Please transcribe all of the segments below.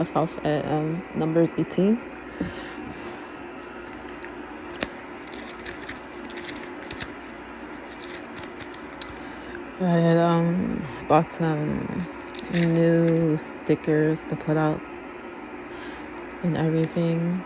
left off at Numbers 18. I had bought some new stickers to put out and everything.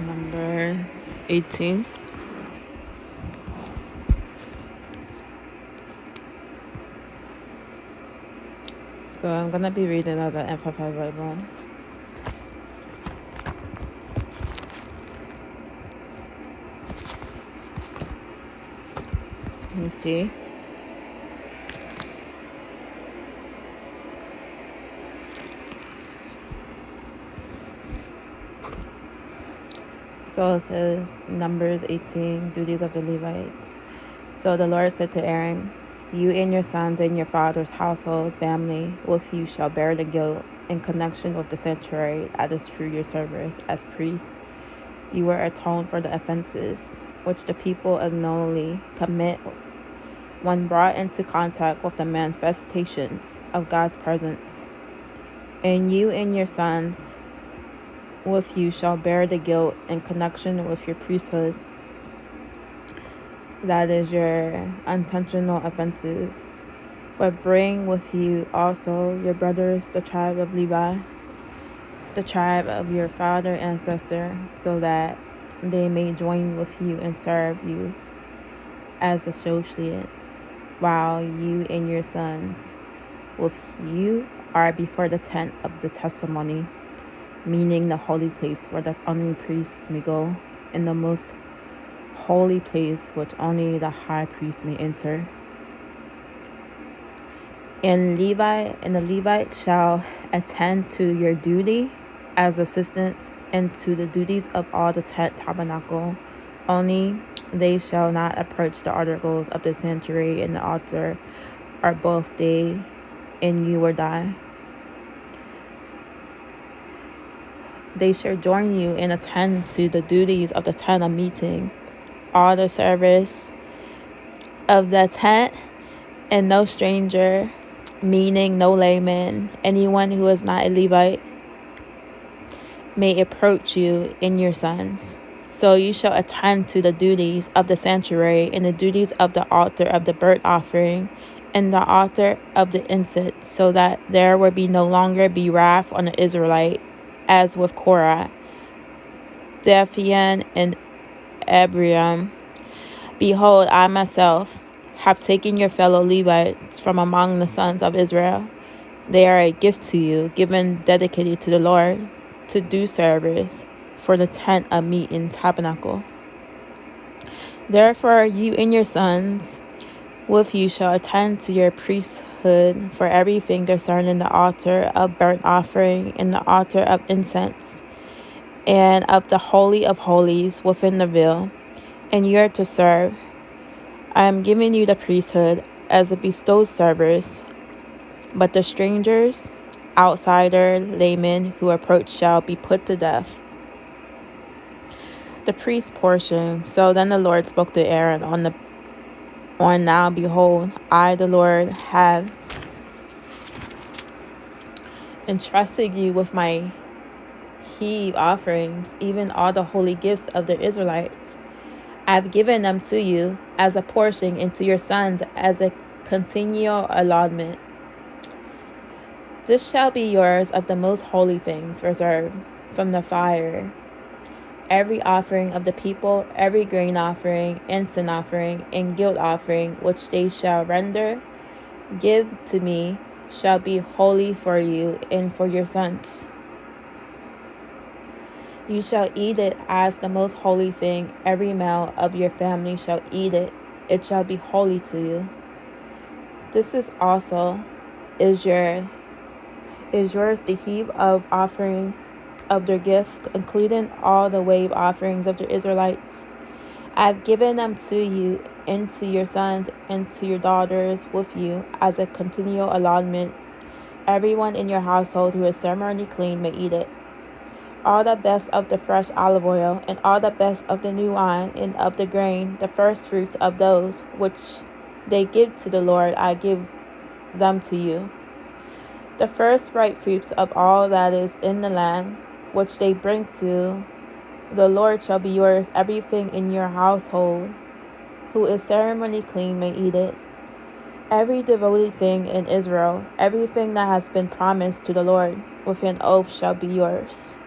Numbers 18. So I'm gonna be reading out the Amplified Bible. You see? So it says Numbers 18, duties of the Levites. So the Lord said to Aaron, "You and your sons and your father's household family with you shall bear the guilt in connection with the sanctuary that is through your service as priests. You will atone for the offenses which the people unknowingly commit when brought into contact with the manifestations of God's presence. And you and your sons with you shall bear the guilt in connection with your priesthood, that is your intentional offenses. But bring with you also your brothers, the tribe of Levi, the tribe of your father ancestor, so that they may join with you and serve you as associates, while you and your sons with you are before the tent of the testimony, meaning the holy place where the only priests may go, in the most holy place which only the high priest may enter. And the Levites shall attend to your duty as assistants and to the duties of all the tabernacle. Only they shall not approach the articles of the sanctuary and the altar, or both they and you will die. They shall join you and attend to the duties of the tent of meeting, all the service of the tent, and no stranger, meaning no layman, anyone who is not a Levite, may approach you and your sons. So you shall attend to the duties of the sanctuary and the duties of the altar of the burnt offering and the altar of the incense, so that there will be no longer be wrath on the Israelite, as with Korah, Dathan, and Abiram. Behold, I myself have taken your fellow Levites from among the sons of Israel. They are a gift to you, given dedicated to the Lord, to do service for the tent of meeting tabernacle. Therefore you and your sons with you shall attend to your priesthood for everything concerning the altar of burnt offering and the altar of incense, and of the holy of holies within the veil, and you are to serve. I am giving you the priesthood as a bestowed service, but the strangers, outsider, laymen who approach shall be put to death." The priest portion. So then the Lord spoke to Aaron on now, behold, I, the Lord, have entrusted you with my heave offerings, even all the holy gifts of the Israelites. I have given them to you as a portion, and to your sons as a continual allotment. This shall be yours of the most holy things reserved from the fire. Every offering of the people, every grain offering, incense offering, and guilt offering, which they shall render, give to me, shall be holy for you and for your sons. You shall eat it as the most holy thing. Every male of your family shall eat it. It shall be holy to you. This is also is yours the heap of offering of their gift, including all the wave offerings of the Israelites. I have given them to you and to your sons and to your daughters with you as a continual allotment. Everyone in your household who is ceremonially clean may eat it. All the best of the fresh olive oil, and all the best of the new wine, and of the grain, the first fruits of those which they give to the Lord, I give them to you. The first ripe fruits of all that is in the land, which they bring to the Lord, shall be yours. Everything in your household who is ceremonially clean may eat it. Every devoted thing in Israel, everything that has been promised to the Lord with an oath, shall be yours.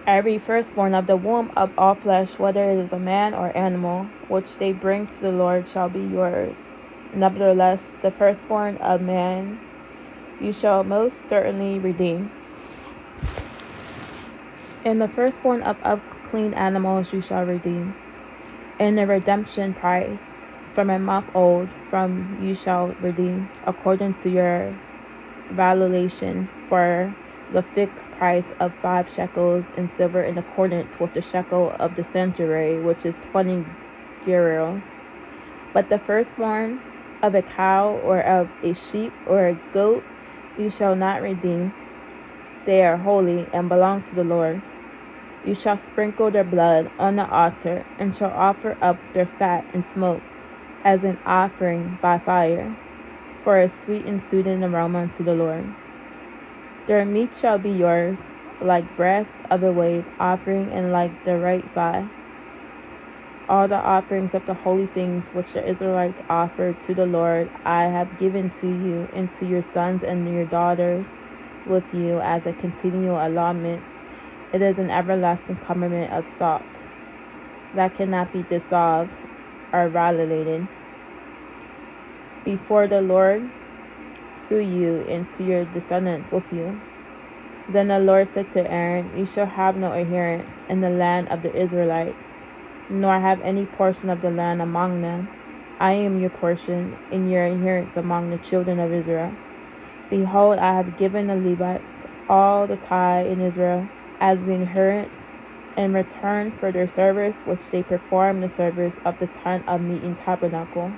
Every firstborn of the womb of all flesh, whether it is a man or animal, which they bring to the Lord, shall be yours. Nevertheless, the firstborn of man you shall most certainly redeem. And the firstborn of clean animals you shall redeem. And the redemption price from a month old from you shall redeem, according to your valuation, for the fixed price of 5 shekels in silver, in accordance with the shekel of the sanctuary, which is 20 gerals. But the firstborn of a cow or of a sheep or a goat you shall not redeem. They are holy and belong to the Lord. You shall sprinkle their blood on the altar, and shall offer up their fat and smoke as an offering by fire, for a sweet and soothing aroma to the Lord. Their meat shall be yours, like breasts of a wave offering, and like the right thigh. All the offerings of the holy things which the Israelites offered to the Lord, I have given to you and to your sons and your daughters with you as a continual allotment. It is an everlasting covenant of salt that cannot be dissolved or violated before the Lord to you and to your descendants with you. Then the Lord said to Aaron, you shall have no inheritance in the land of the Israelites, nor have any portion of the land among them. I am your portion and your inheritance among the children of Israel. Behold, I have given the Levites all the tithe in Israel as the inheritance in return for their service, which they perform the service of the tent of meeting tabernacle.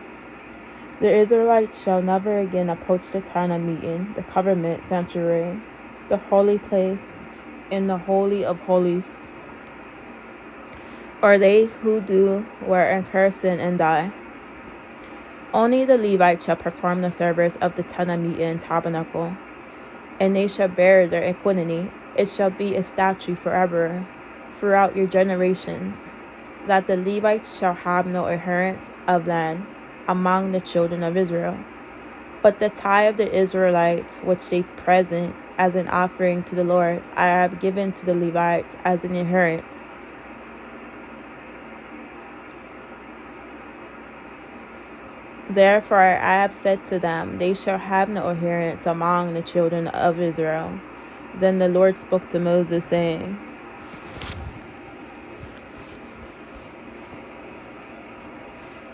The Israelites shall never again approach the tent of meeting, the covenant sanctuary, the holy place, and the holy of holies, or they who do were incur sin and die. Only the Levites shall perform the service of the tent of meeting tabernacle, and they shall bear their iniquity. It shall be a statute forever throughout your generations, that the Levites shall have no inheritance of land among the children of Israel. But the tithe of the Israelites, which they present as an offering to the Lord, I have given to the Levites as an inheritance. Therefore I have said to them, they shall have no inheritance among the children of Israel. Then the Lord spoke to Moses, saying,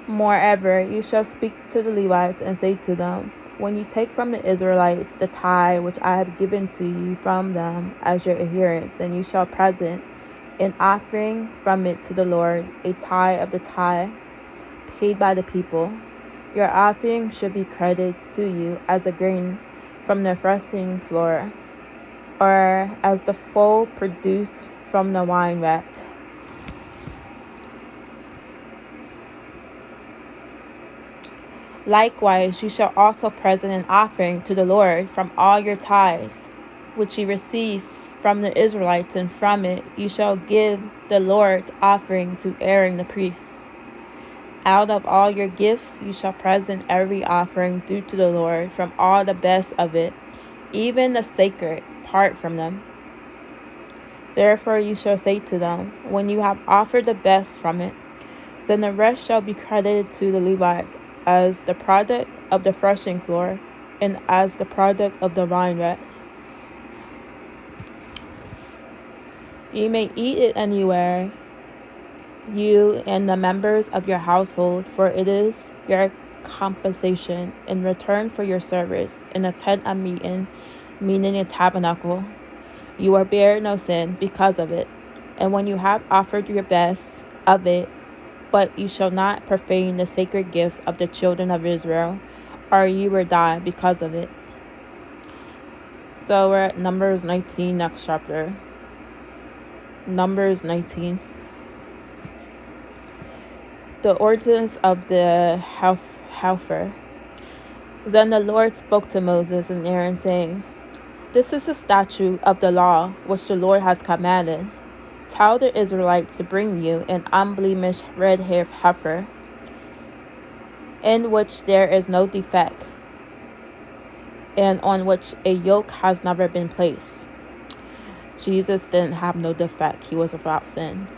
Moreover, you shall speak to the Levites and say to them, when you take from the Israelites the tithe which I have given to you from them as your inheritance, and you shall present an offering from it to the Lord, a tithe of the tithe paid by the people. Your offering should be credited to you as a grain from the threshing floor, or as the foal produced from the wine vat. Likewise, you shall also present an offering to the Lord from all your tithes. which ye receive from the Israelites, and from it you shall give the Lord's offering to Aaron the priest. Out of all your gifts you shall present every offering due to the Lord, from all the best of it, even the sacred part from them. Therefore you shall say to them, when you have offered the best from it, then the rest shall be credited to the Levites as the product of the threshing floor, and as the product of the vineyard. You may eat it anywhere, you and the members of your household, for it is your compensation in return for your service in the tent of meeting, meaning a tabernacle. You will bear no sin because of it. And when you have offered your best of it, but you shall not profane the sacred gifts of the children of Israel, or you will die because of it. So we're at Numbers 19, next chapter. Numbers 19. The ordinance of the Heifer. Then the Lord spoke to Moses and Aaron, saying, this is the statute of the law which the Lord has commanded. Tell the Israelites to bring you an unblemished red-haired heifer, in which there is no defect, and on which a yoke has never been placed. Jesus didn't have no defect. He was without sin.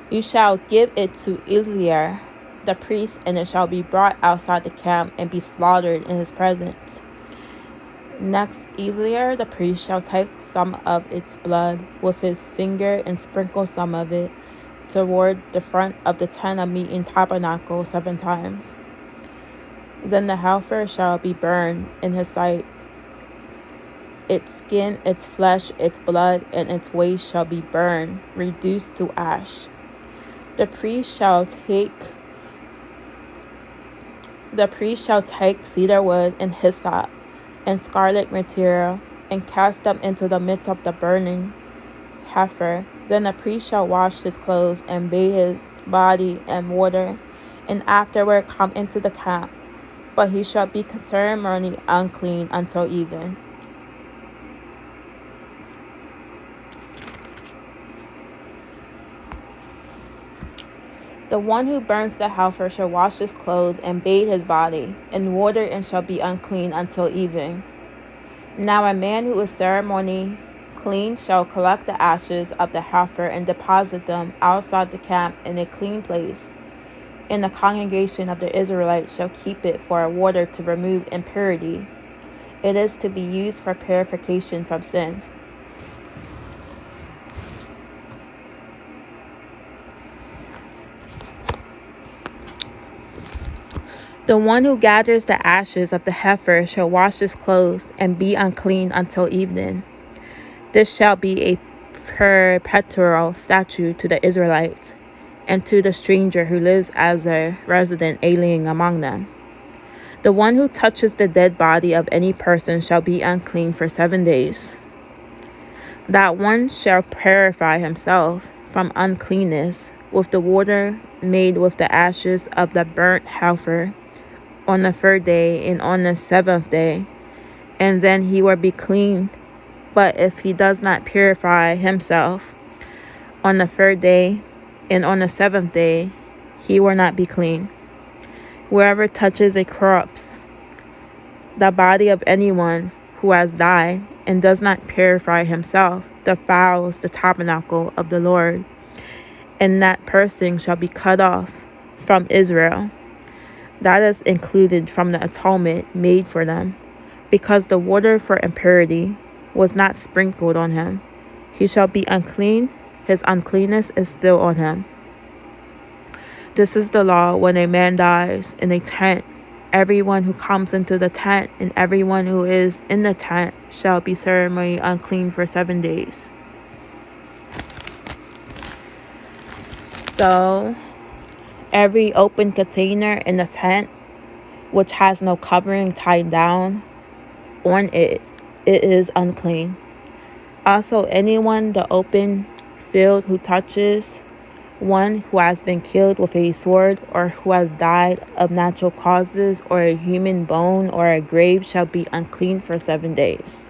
You shall give it to Eleazar the priest, and it shall be brought outside the camp and be slaughtered in his presence. Next, Eleazar the priest shall take some of its blood with his finger and sprinkle some of it toward the front of the tent of meeting tabernacle 7 times. Then the heifer shall be burned in his sight. Its skin, its flesh, its blood, and its waste shall be burned, reduced to ash. The priest shall take cedar wood and hyssop and scarlet material, and cast them into the midst of the burning heifer. Then the priest shall wash his clothes and bathe his body in water, and afterward come into the camp. But he shall be ceremonially unclean until evening. The one who burns the heifer shall wash his clothes and bathe his body in water, and shall be unclean until evening. Now a man who is ceremonially clean shall collect the ashes of the heifer and deposit them outside the camp in a clean place. And the congregation of the Israelites shall keep it for a water to remove impurity. It is to be used for purification from sin. The one who gathers the ashes of the heifer shall wash his clothes and be unclean until evening. This shall be a perpetual statute to the Israelites and to the stranger who lives as a resident alien among them. The one who touches the dead body of any person shall be unclean for 7 days. That one shall purify himself from uncleanness with the water made with the ashes of the burnt heifer on the 3rd day and on the 7th day, and then he will be clean. But if he does not purify himself on the 3rd day and on the 7th day, he will not be clean. Whoever touches a corpse, the body of anyone who has died, and does not purify himself, defiles the tabernacle of the Lord, and that person shall be cut off from Israel. That is included from the atonement made for them, because the water for impurity was not sprinkled on him. He shall be unclean. His uncleanness is still on him. This is the law when a man dies in a tent. Everyone who comes into the tent and everyone who is in the tent shall be ceremonially unclean for 7 days. So, every open container in the tent which has no covering tied down on it, it is unclean. Also, anyone the open field who touches One who has been killed with a sword, or who has died of natural causes, or a human bone, or a grave, shall be unclean for 7 days.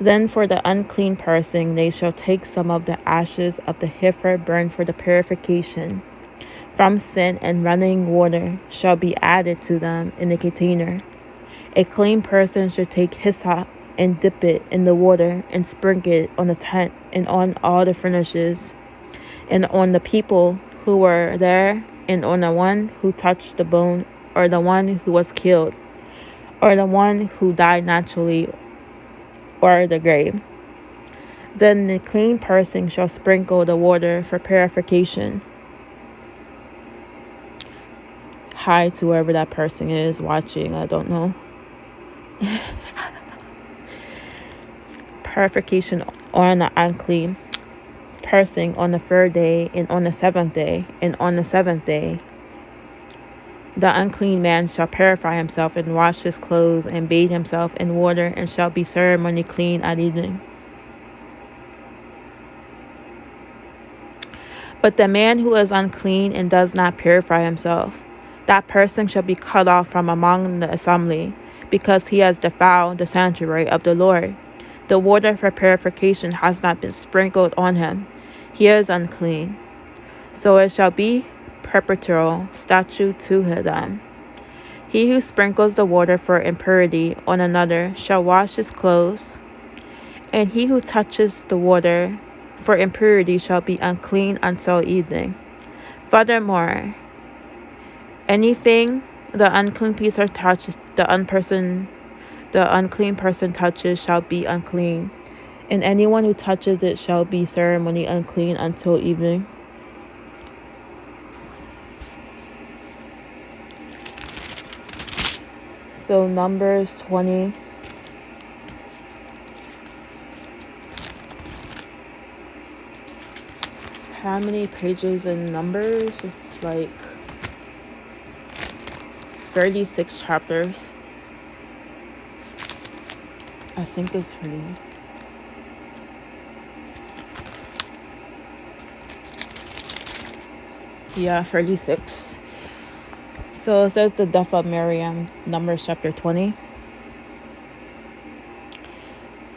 Then for the unclean person they shall take some of the ashes of the heifer burned for the purification from sin, and running water shall be added to them in a container. A clean person should take hyssop and dip it in the water and sprinkle it on the tent and on all the furnaces and on the people who were there and on the one who touched the bone, or the one who was killed, or the one who died naturally, or the grave. Then the clean person shall sprinkle the water for purification. Hi to whoever that person is watching, I don't know. Purification on the unclean person on the 3rd day and on the 7th day, and on the 7th day the unclean man shall purify himself and wash his clothes and bathe himself in water, and shall be ceremonially clean at evening. But the man who is unclean and does not purify himself, that person shall be cut off from among the assembly, because he has defiled the sanctuary of the Lord. The water for purification has not been sprinkled on him. He is unclean. So it shall be perpetual statute to them. He who sprinkles the water for impurity on another shall wash his clothes, and he who touches the water for impurity shall be unclean until evening. Furthermore, anything the unclean person touches shall be unclean, and anyone who touches it shall be ceremonially unclean until evening. So Numbers 20. How many pages in Numbers? It's like 36 chapters. I think it's pretty. Yeah, 36. So it says the death of Miriam, Numbers chapter 20.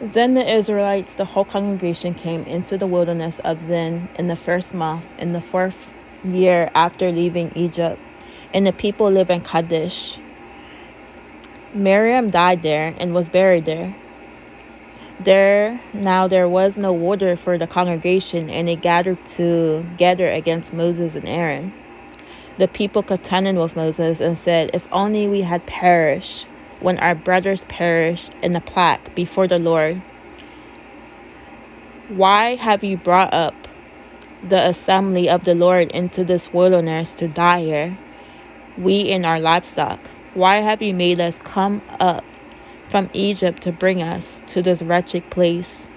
Then the Israelites, the whole congregation, came into the wilderness of Zin in the 1st month, in the 4th year after leaving Egypt, and the people lived in Kadesh. Miriam died there and was buried there. There was no water for the congregation, and they gathered together against Moses and Aaron. The people contended with Moses and said, "If only we had perished when our brothers perished in the plague before the Lord. Why have you brought up the assembly of the Lord into this wilderness to die here, we and our livestock? Why have you made us come up from Egypt to bring us to this wretched place?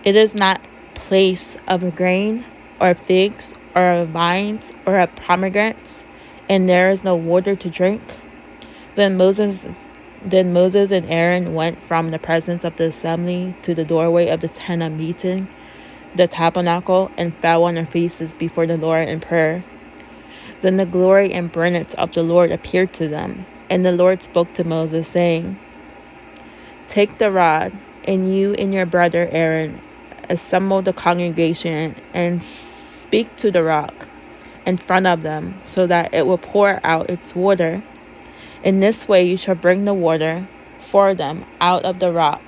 It is not place of a grain or figs or vines or of pomegranates, and there is no water to drink." Then Moses and Aaron went from the presence of the assembly to the doorway of the tent of meeting, the tabernacle, and fell on their faces before the Lord in prayer. Then the glory and brightness of the Lord appeared to them, and the Lord spoke to Moses, saying, "Take the rod, and you and your brother Aaron assemble the congregation, and speak to the rock in front of them, so that it will pour out its water. In this way you shall bring the water for them out of the rock,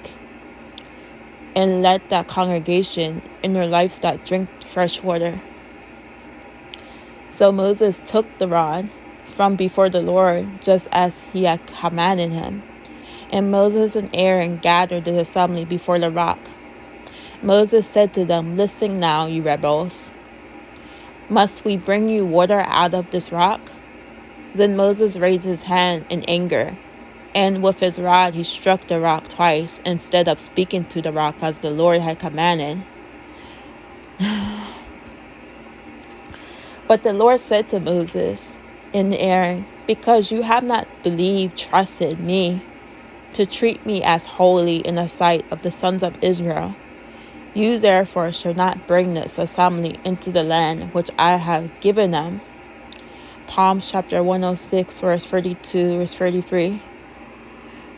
and let that congregation and your livestock drink fresh water." So Moses took the rod from before the Lord, just as he had commanded him. And Moses and Aaron gathered the assembly before the rock. Moses said to them, "Listen now, you rebels. Must we bring you water out of this rock?" Then Moses raised his hand in anger, and with his rod he struck the rock twice, instead of speaking to the rock as the Lord had commanded. But the Lord said to Moses and Aaron, "Because you have not trusted me to treat me as holy in the sight of the sons of Israel, You therefore shall not bring this assembly into the land which I have given them. Psalms chapter 106, verse 32, verse 33.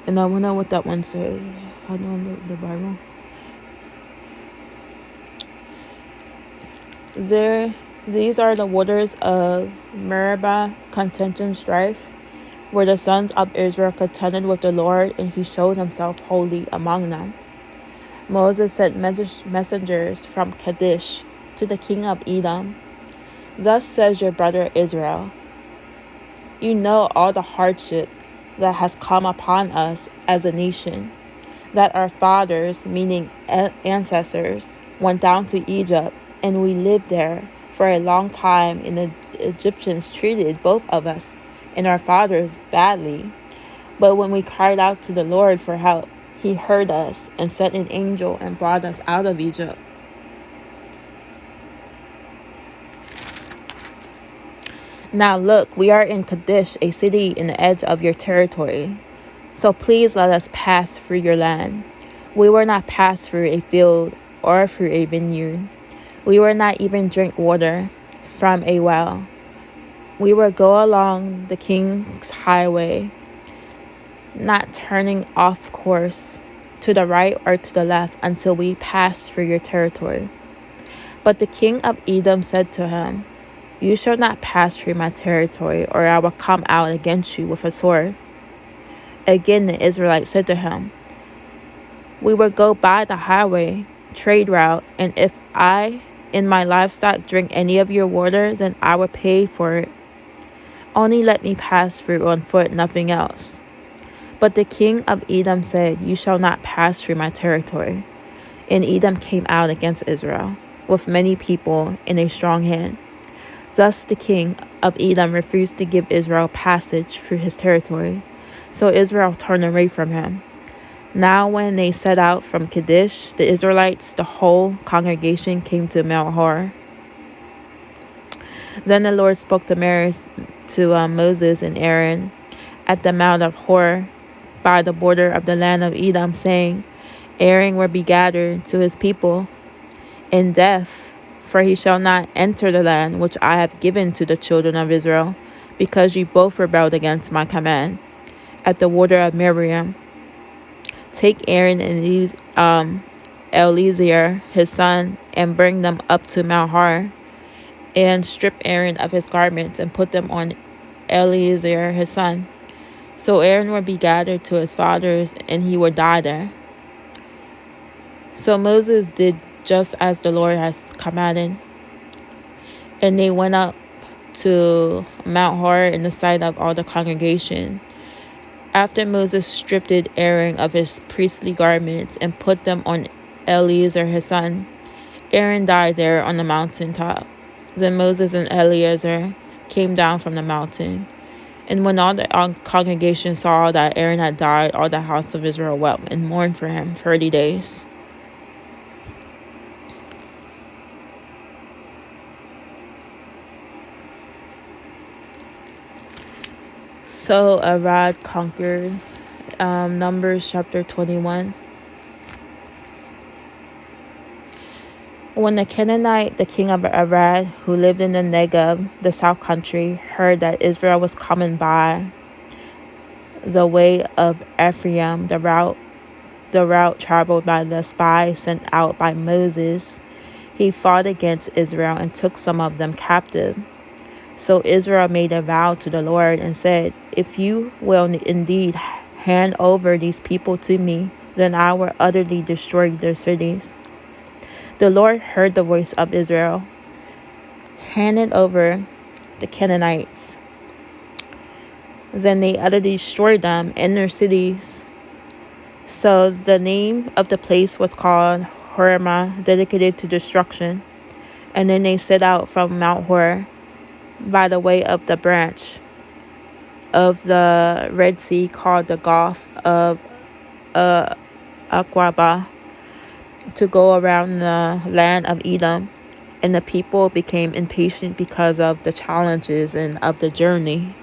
And I want to know what that one says. I know the Bible. These are the waters of Meribah, contention, strife, where the sons of Israel contended with the Lord, and he showed himself holy among them. Moses sent messengers from Kadesh to the king of Edom. Thus says your brother Israel, you know all the hardship that has come upon us as a nation, that our fathers, meaning ancestors, went down to Egypt, and we lived there for a long time, and the Egyptians treated both of us and our fathers badly. But when we cried out to the Lord for help, he heard us and sent an angel and brought us out of Egypt. Now look, we are in Kadesh, a city in the edge of your territory. So please let us pass through your land. We will not pass through a field or through a vineyard. We will not even drink water from a well. We will go along the king's highway, not turning off course to the right or to the left until we pass through your territory. But the king of Edom said to him, you shall not pass through my territory, or I will come out against you with a sword. Again the Israelites said to him, we will go by the highway, trade route, and if I and my livestock drink any of your water, then I will pay for it. Only let me pass through on foot, nothing else. But the king of Edom said, you shall not pass through my territory. And Edom came out against Israel, with many people and a strong hand. Thus the king of Edom refused to give Israel passage through his territory. So Israel turned away from him. Now when they set out from Kadesh, the Israelites, the whole congregation, came to Mount Hor. Then the Lord spoke to Moses and Aaron at the Mount of Hor by the border of the land of Edom, saying, Aaron will be gathered to his people in death, for he shall not enter the land which I have given to the children of Israel, because you both rebelled against my command. At the water of Miriam, take Aaron and Eleazar his son, and bring them up to Mount Hor, and strip Aaron of his garments, and put them on Eleazar his son. So Aaron will be gathered to his fathers, and he will die there. So Moses did just as the Lord has commanded. And they went up to Mount Hor in the sight of all the congregation. After Moses stripped Aaron of his priestly garments and put them on Eleazar his son, Aaron died there on the mountain top. Then Moses and Eleazar came down from the mountain. And when all the congregation saw that Aaron had died, all the house of Israel wept and mourned for him 30 days. So Arad conquered. Numbers chapter 21. When the Canaanite, the king of Arad, who lived in the Negev, the south country, heard that Israel was coming by the way of Ephraim, the route traveled by the spies sent out by Moses, he fought against Israel and took some of them captive. So Israel made a vow to the Lord and said, if you will indeed hand over these people to me, then I will utterly destroy their cities. The Lord heard the voice of Israel, handed over the Canaanites. Then they utterly destroyed them and their cities. So the name of the place was called Hormah, dedicated to destruction. And then they set out from Mount Hor by the way of the branch of the Red Sea, called the Gulf of Aqaba, to go around the land of Edom. And the people became impatient because of the challenges and of the journey.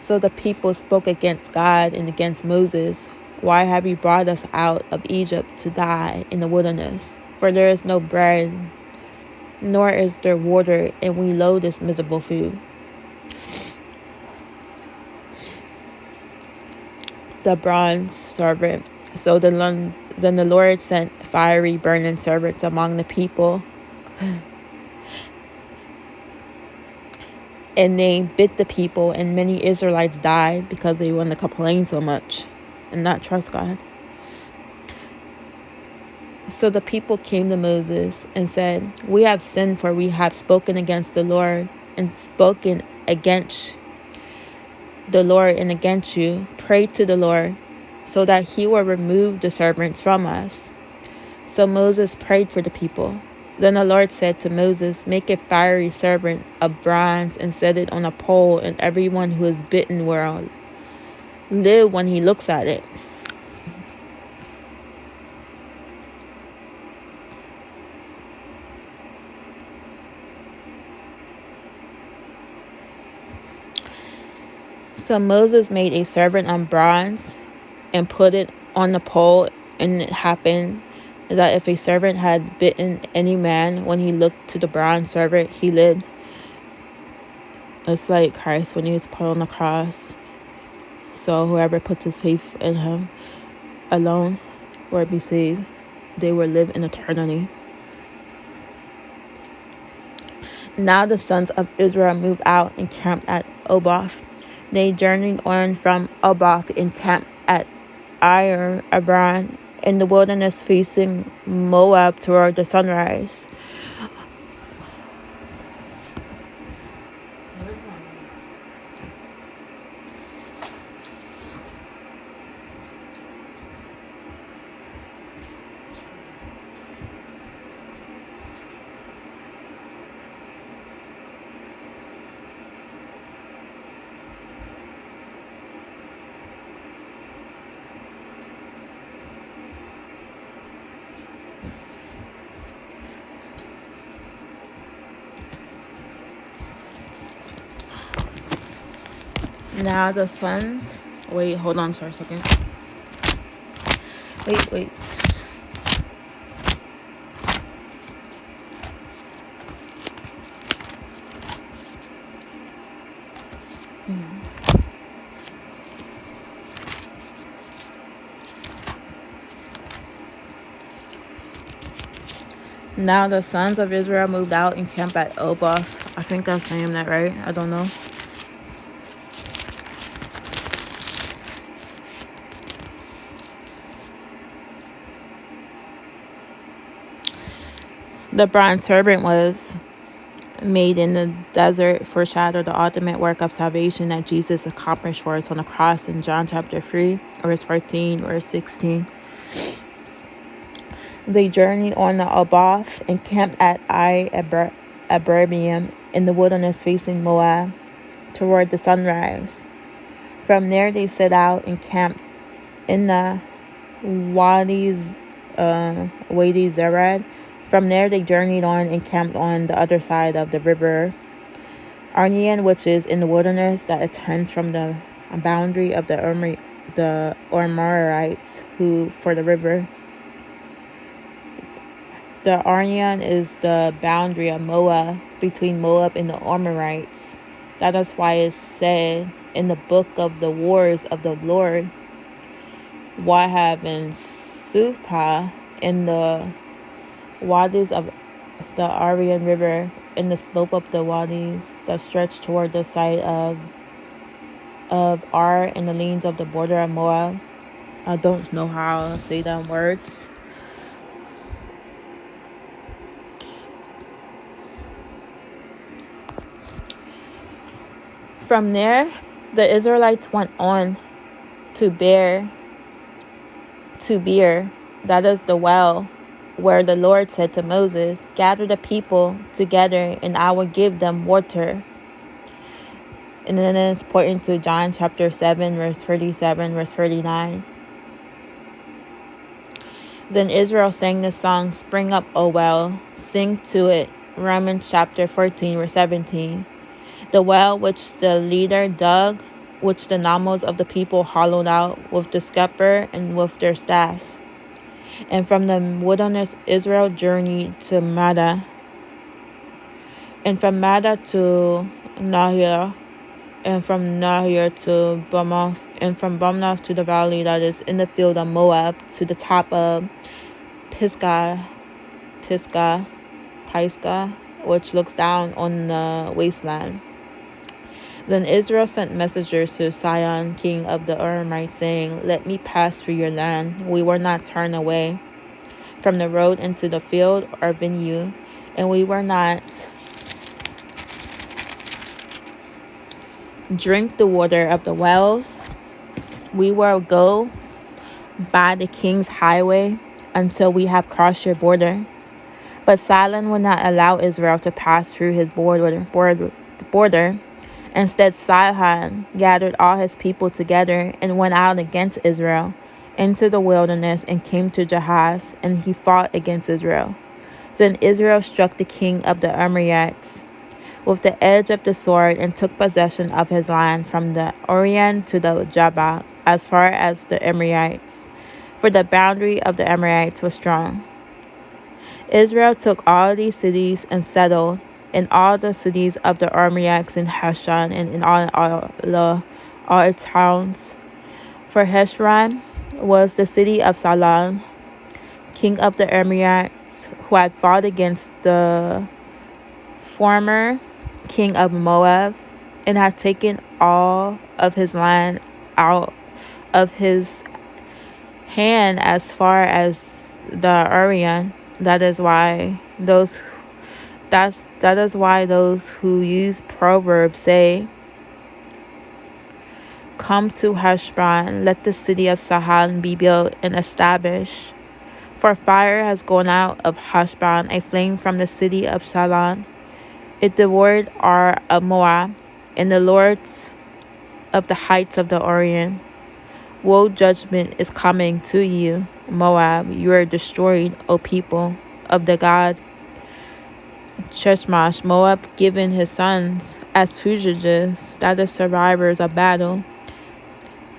So the people spoke against God and against Moses, Why have you brought us out of Egypt to die in the wilderness? For there is no bread, nor is there water, and we loathe this miserable food. The bronze servant. So then the Lord sent fiery burning servants among the people, and they bit the people, and many Israelites died because they wanted to complain so much and not trust God. So the people came to Moses and said, "We have sinned, for we have spoken against the Lord and spoken against the Lord and against you. Pray to the Lord so that he will remove the servants from us." So Moses prayed for the people. Then the Lord said to Moses, "Make a fiery serpent of bronze and set it on a pole, and everyone who is bitten will live when he looks at it." So Moses made a serpent of bronze and put it on the pole, and it happened that if a servant had bitten any man, when he looked to the bronze serpent, he lived. It's like Christ when he was put on the cross. So whoever puts his faith in him alone will be saved. They will live in eternity. Now the sons of Israel moved out and camped at Oboth. They journeyed on from Oboth and camped at Abron in the wilderness facing Moab toward the sunrise. Now the sons... Wait, hold on for a second. Wait. Now the sons of Israel moved out and camped at Oboth. I think I'm saying that right. I don't know. The bronze serpent was made in the desert, foreshadowed the ultimate work of salvation that Jesus accomplished for us on the cross in John chapter 3, verse 14, verse 16. They journeyed on the Oboth and camped at Abrabiam in the wilderness facing Moab toward the sunrise. From there they set out and camped in the Wadi Zerad. From there they journeyed on and camped on the other side of the river Arnon, which is in the wilderness that attends from the boundary of the Amorites who for the river. The Arnon is the boundary of Moab, between Moab and the Amorites. That is why it's said in the book of the wars of the Lord, Wahab and Supah in the wadis of the Arnon River, in the slope of the wadis that stretch toward the side of Ar and the lanes of the border of Moab. I don't know how to say them words. From there, the Israelites went on to Beer, that is the well, where the Lord said to Moses, "Gather the people together, and I will give them water." And then it's pointing to John chapter 7, verse 37, verse 39. Then Israel sang the song, "Spring up, O well, sing to it." Romans chapter 14, verse 17. The well which the leader dug which the nobles of the people hollowed out with the scepter and with their staffs. And from the wilderness Israel journeyed to Madah, and from Madah to Nahir, and from Nahir to Bamoth, and from Bamoth to the valley that is in the field of Moab, to the top of Pisgah, which looks down on the wasteland. Then Israel sent messengers to Sihon, king of the Amorites, saying, "Let me pass through your land. We were not turned away from the road into the field or vineyard, and we were not drink the water of the wells. We will go by the king's highway until we have crossed your border." But Sihon would not allow Israel to pass through his border. Instead, Sihon gathered all his people together and went out against Israel into the wilderness and came to Jahaz, and he fought against Israel. Then Israel struck the king of the Amorites with the edge of the sword and took possession of his land from the Orient to the Jabbok, as far as the Amorites, for the boundary of the Amorites was strong. Israel took all these cities and settled in all the cities of the Amorites in Heshbon and in all its towns. For Heshbon was the city of Sihon, king of the Amorites, who had fought against the former king of Moab, and had taken all of his land out of his hand as far as the Orient. That is why those who use Proverbs say, "Come to Heshbon, let the city of Sihon be built and established. For fire has gone out of Heshbon, a flame from the city of Sihon. It devoured Ar of Moab, and the lords of the heights of the Orient. Woe, judgment is coming to you, Moab. You are destroyed, O people of the god Chemosh. Moab given his sons as fugitives, that is survivors of battle,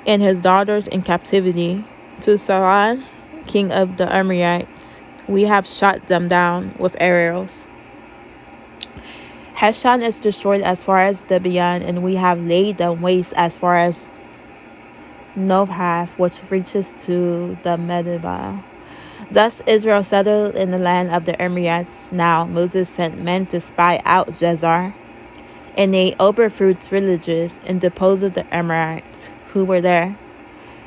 and his daughters in captivity. To Sihon, king of the Amorites, we have shot them down with arrows. Heshbon is destroyed as far as Gibeon, and we have laid them waste as far as Nophah, which reaches to the Medeba. Thus Israel settled in the land of the Amorites. Now Moses sent men to spy out Gezer, and they overthrew its villages and deposed the Amorites who were there.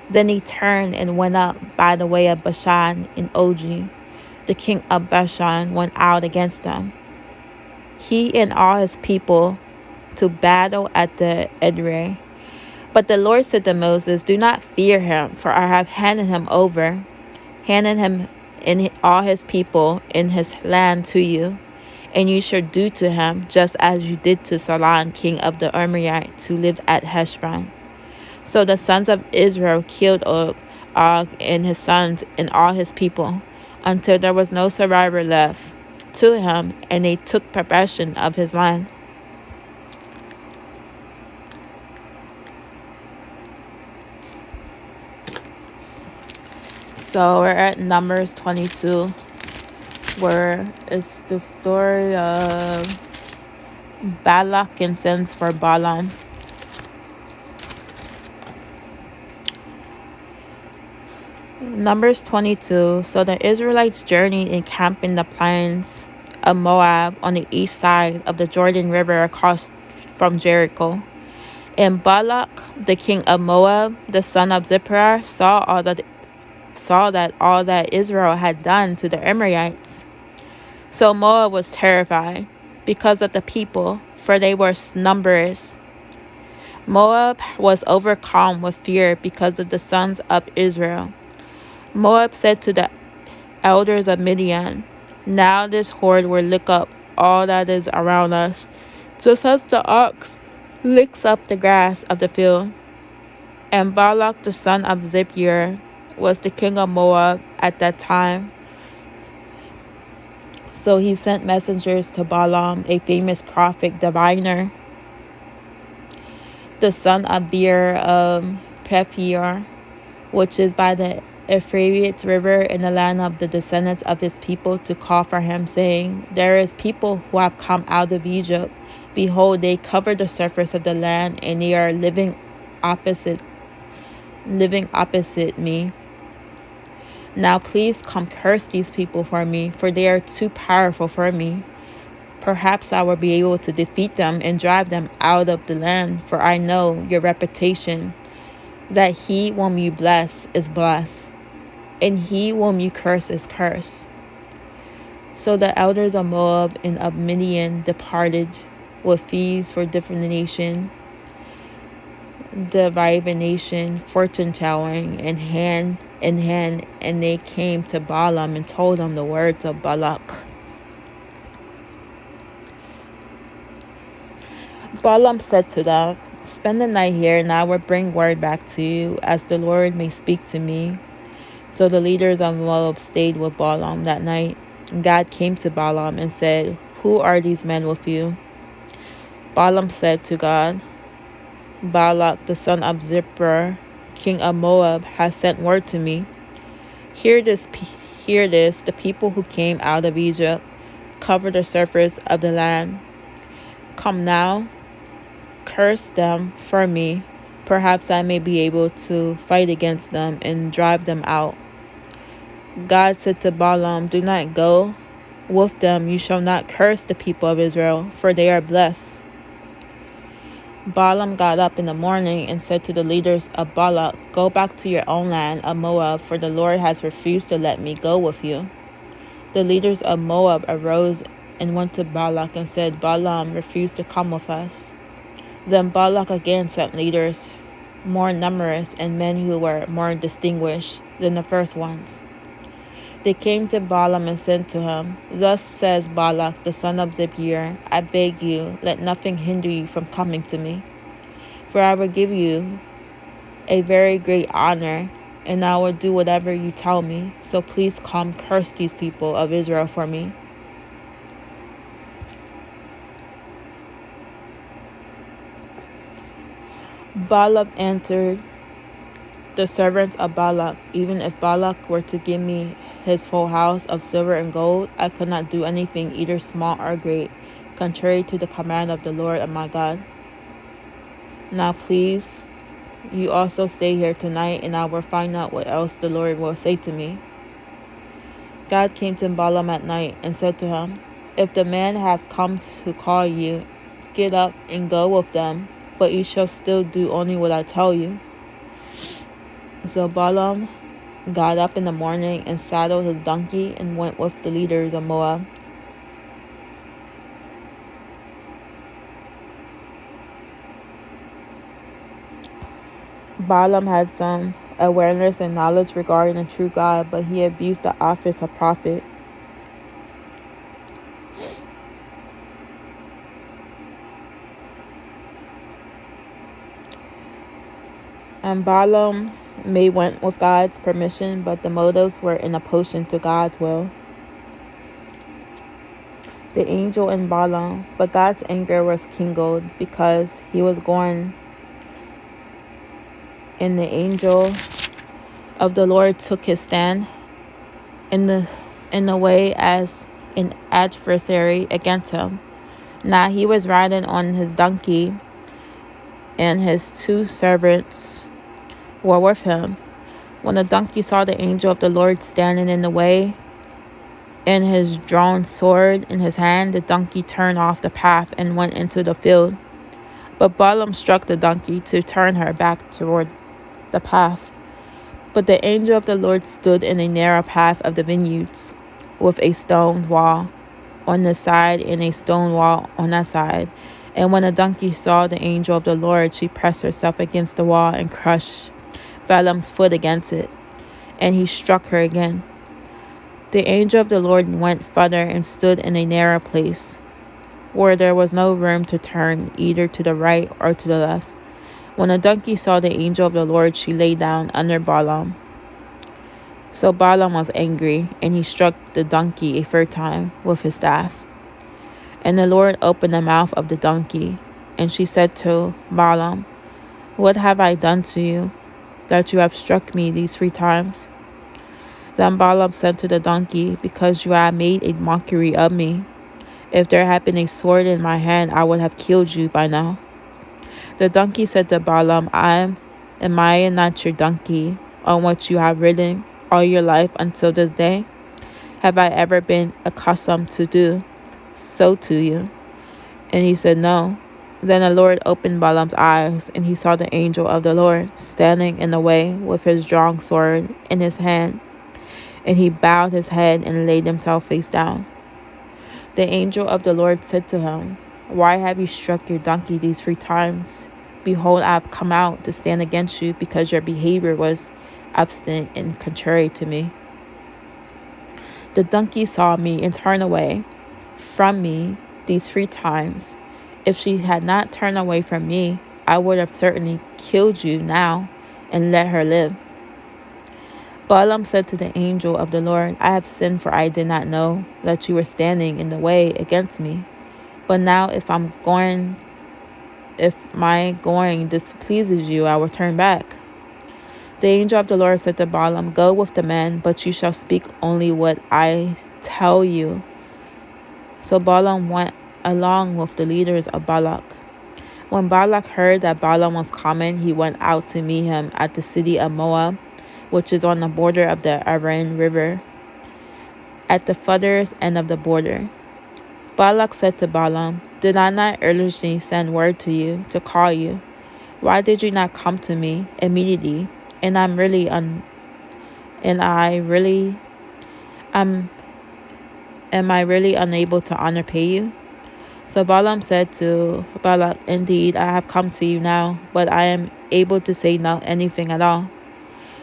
Then he turned and went up by the way of Bashan in Og. The king of Bashan went out against them, he and all his people, to battle at the Edrei. But the Lord said to Moses, "Do not fear him, for I have handed him and all his people in his land to you, and you shall do to him just as you did to Sihon, king of the Amorites, who lived at Heshbon." So the sons of Israel killed Og and his sons and all his people, until there was no survivor left to him, and they took possession of his land. So we're at Numbers 22, where it's the story of Balak and sends for Balaam. Numbers 22. So the Israelites journeyed and camped in the plains of Moab on the east side of the Jordan River across from Jericho. And Balak, the king of Moab, the son of Zippor, saw that all that Israel had done to the Amorites. So Moab was terrified because of the people, for they were numerous. Moab was overcome with fear because of the sons of Israel. Moab said to the elders of Midian, "Now this horde will lick up all that is around us, just as the ox licks up the grass of the field." And Balak the son of Zippor was the king of Moab at that time. So he sent messengers to Balaam, a famous prophet diviner, the son of Beer of Pephir, which is by the Euphrates River, in the land of the descendants of his people, to call for him, saying, There is people who have come out of Egypt. Behold, they cover the surface of the land, and they are living opposite me. Now please come curse these people for me, for they are too powerful for me. Perhaps I will be able to defeat them and drive them out of the land, for I know your reputation, that he whom you bless is blessed, and he whom you curse is cursed. So the elders of Moab and of Midian departed with fees for divination, fortune telling, and hand in hand, and they came to Balaam and told him the words of Balak. Balaam said to them, Spend the night here, and I will bring word back to you, as the Lord may speak to me. So the leaders of Moab stayed with Balaam that night. God came to Balaam and said, Who are these men with you? Balaam said to God, Balak, the son of Zippor, king of Moab, has sent word to me. Hear this, the people who came out of Egypt cover the surface of the land. Come now, curse them for me. Perhaps I may be able to fight against them and drive them out. God said to Balaam, Do not go with them. You shall not curse the people of Israel, for they are blessed. Balaam got up in the morning and said to the leaders of Balak, Go back to your own land of Moab, for the Lord has refused to let me go with you. The leaders of Moab arose and went to Balak and said, Balaam refused to come with us. Then Balak again sent leaders more numerous and men who were more distinguished than the first ones. They came to Balaam and said to him, Thus says Balak, the son of Zippor, I beg you, let nothing hinder you from coming to me. For I will give you a very great honor, and I will do whatever you tell me. So please come curse these people of Israel for me. Balaam answered the servants of Balak, Even if Balak were to give me his full house of silver and gold, I could not do anything either small or great, contrary to the command of the Lord of my God. Now please, you also stay here tonight, and I will find out what else the Lord will say to me. God came to Balaam at night and said to him, If the men have come to call you, get up and go with them, but you shall still do only what I tell you. So Balaam got up in the morning and saddled his donkey and went with the leaders of Moab. Balaam had some awareness and knowledge regarding the true God, but he abused the office of prophet. And Balaam went with God's permission, but the motives were in opposition to God's will. The angel and Balaam, but God's anger was kindled because he was going, and the angel of the Lord took his stand in the way as an adversary against him. Now he was riding on his donkey, and his two servants were with him. When the donkey saw the angel of the Lord standing in the way, and his drawn sword in his hand, the donkey turned off the path and went into the field. But Balaam struck the donkey to turn her back toward the path. But the angel of the Lord stood in a narrow path of the vineyards, with a stone wall on this side and a stone wall on that side. And when the donkey saw the angel of the Lord, she pressed herself against the wall and crushed Balaam's foot against it, and he struck her again. The angel of the Lord went further and stood in a narrow place, where there was no room to turn either to the right or to the left. When the donkey saw the angel of the Lord, she lay down under Balaam. So Balaam was angry, and he struck the donkey a third time with his staff. And the Lord opened the mouth of the donkey, and she said to Balaam, What have I done to you, that you have struck me these 3 times? Then Balaam said to the donkey, Because you have made a mockery of me. If there had been a sword in my hand, I would have killed you by now. The donkey said to Balaam, Am I not your donkey, on which you have ridden all your life until this day? Have I ever been accustomed to do so to you? And he said, No. Then the Lord opened Balaam's eyes, and he saw the angel of the Lord standing in the way with his drawn sword in his hand. And he bowed his head and laid himself face down. The angel of the Lord said to him, Why have you struck your donkey these 3 times? Behold, I have come out to stand against you, because your behavior was obstinate and contrary to me. The donkey saw me and turned away from me these 3 times. If she had not turned away from me, I would have certainly killed you now and let her live. Balaam said to the angel of the Lord, I have sinned, for I did not know that you were standing in the way against me. But now if my going displeases you, I will turn back. The angel of the Lord said to Balaam, Go with the men, but you shall speak only what I tell you. So Balaam went along with the leaders of Balak. When Balak heard that Balaam was coming, he went out to meet him at the city of Moab, which is on the border of the Arnon River, at the furthest end of the border. Balak said to Balaam, Did I not urgently send word to you to call you? Why did you not come to me immediately? And am I really unable to honor pay you? So Balaam said to Balak, Indeed, I have come to you now, but I am able to say not anything at all.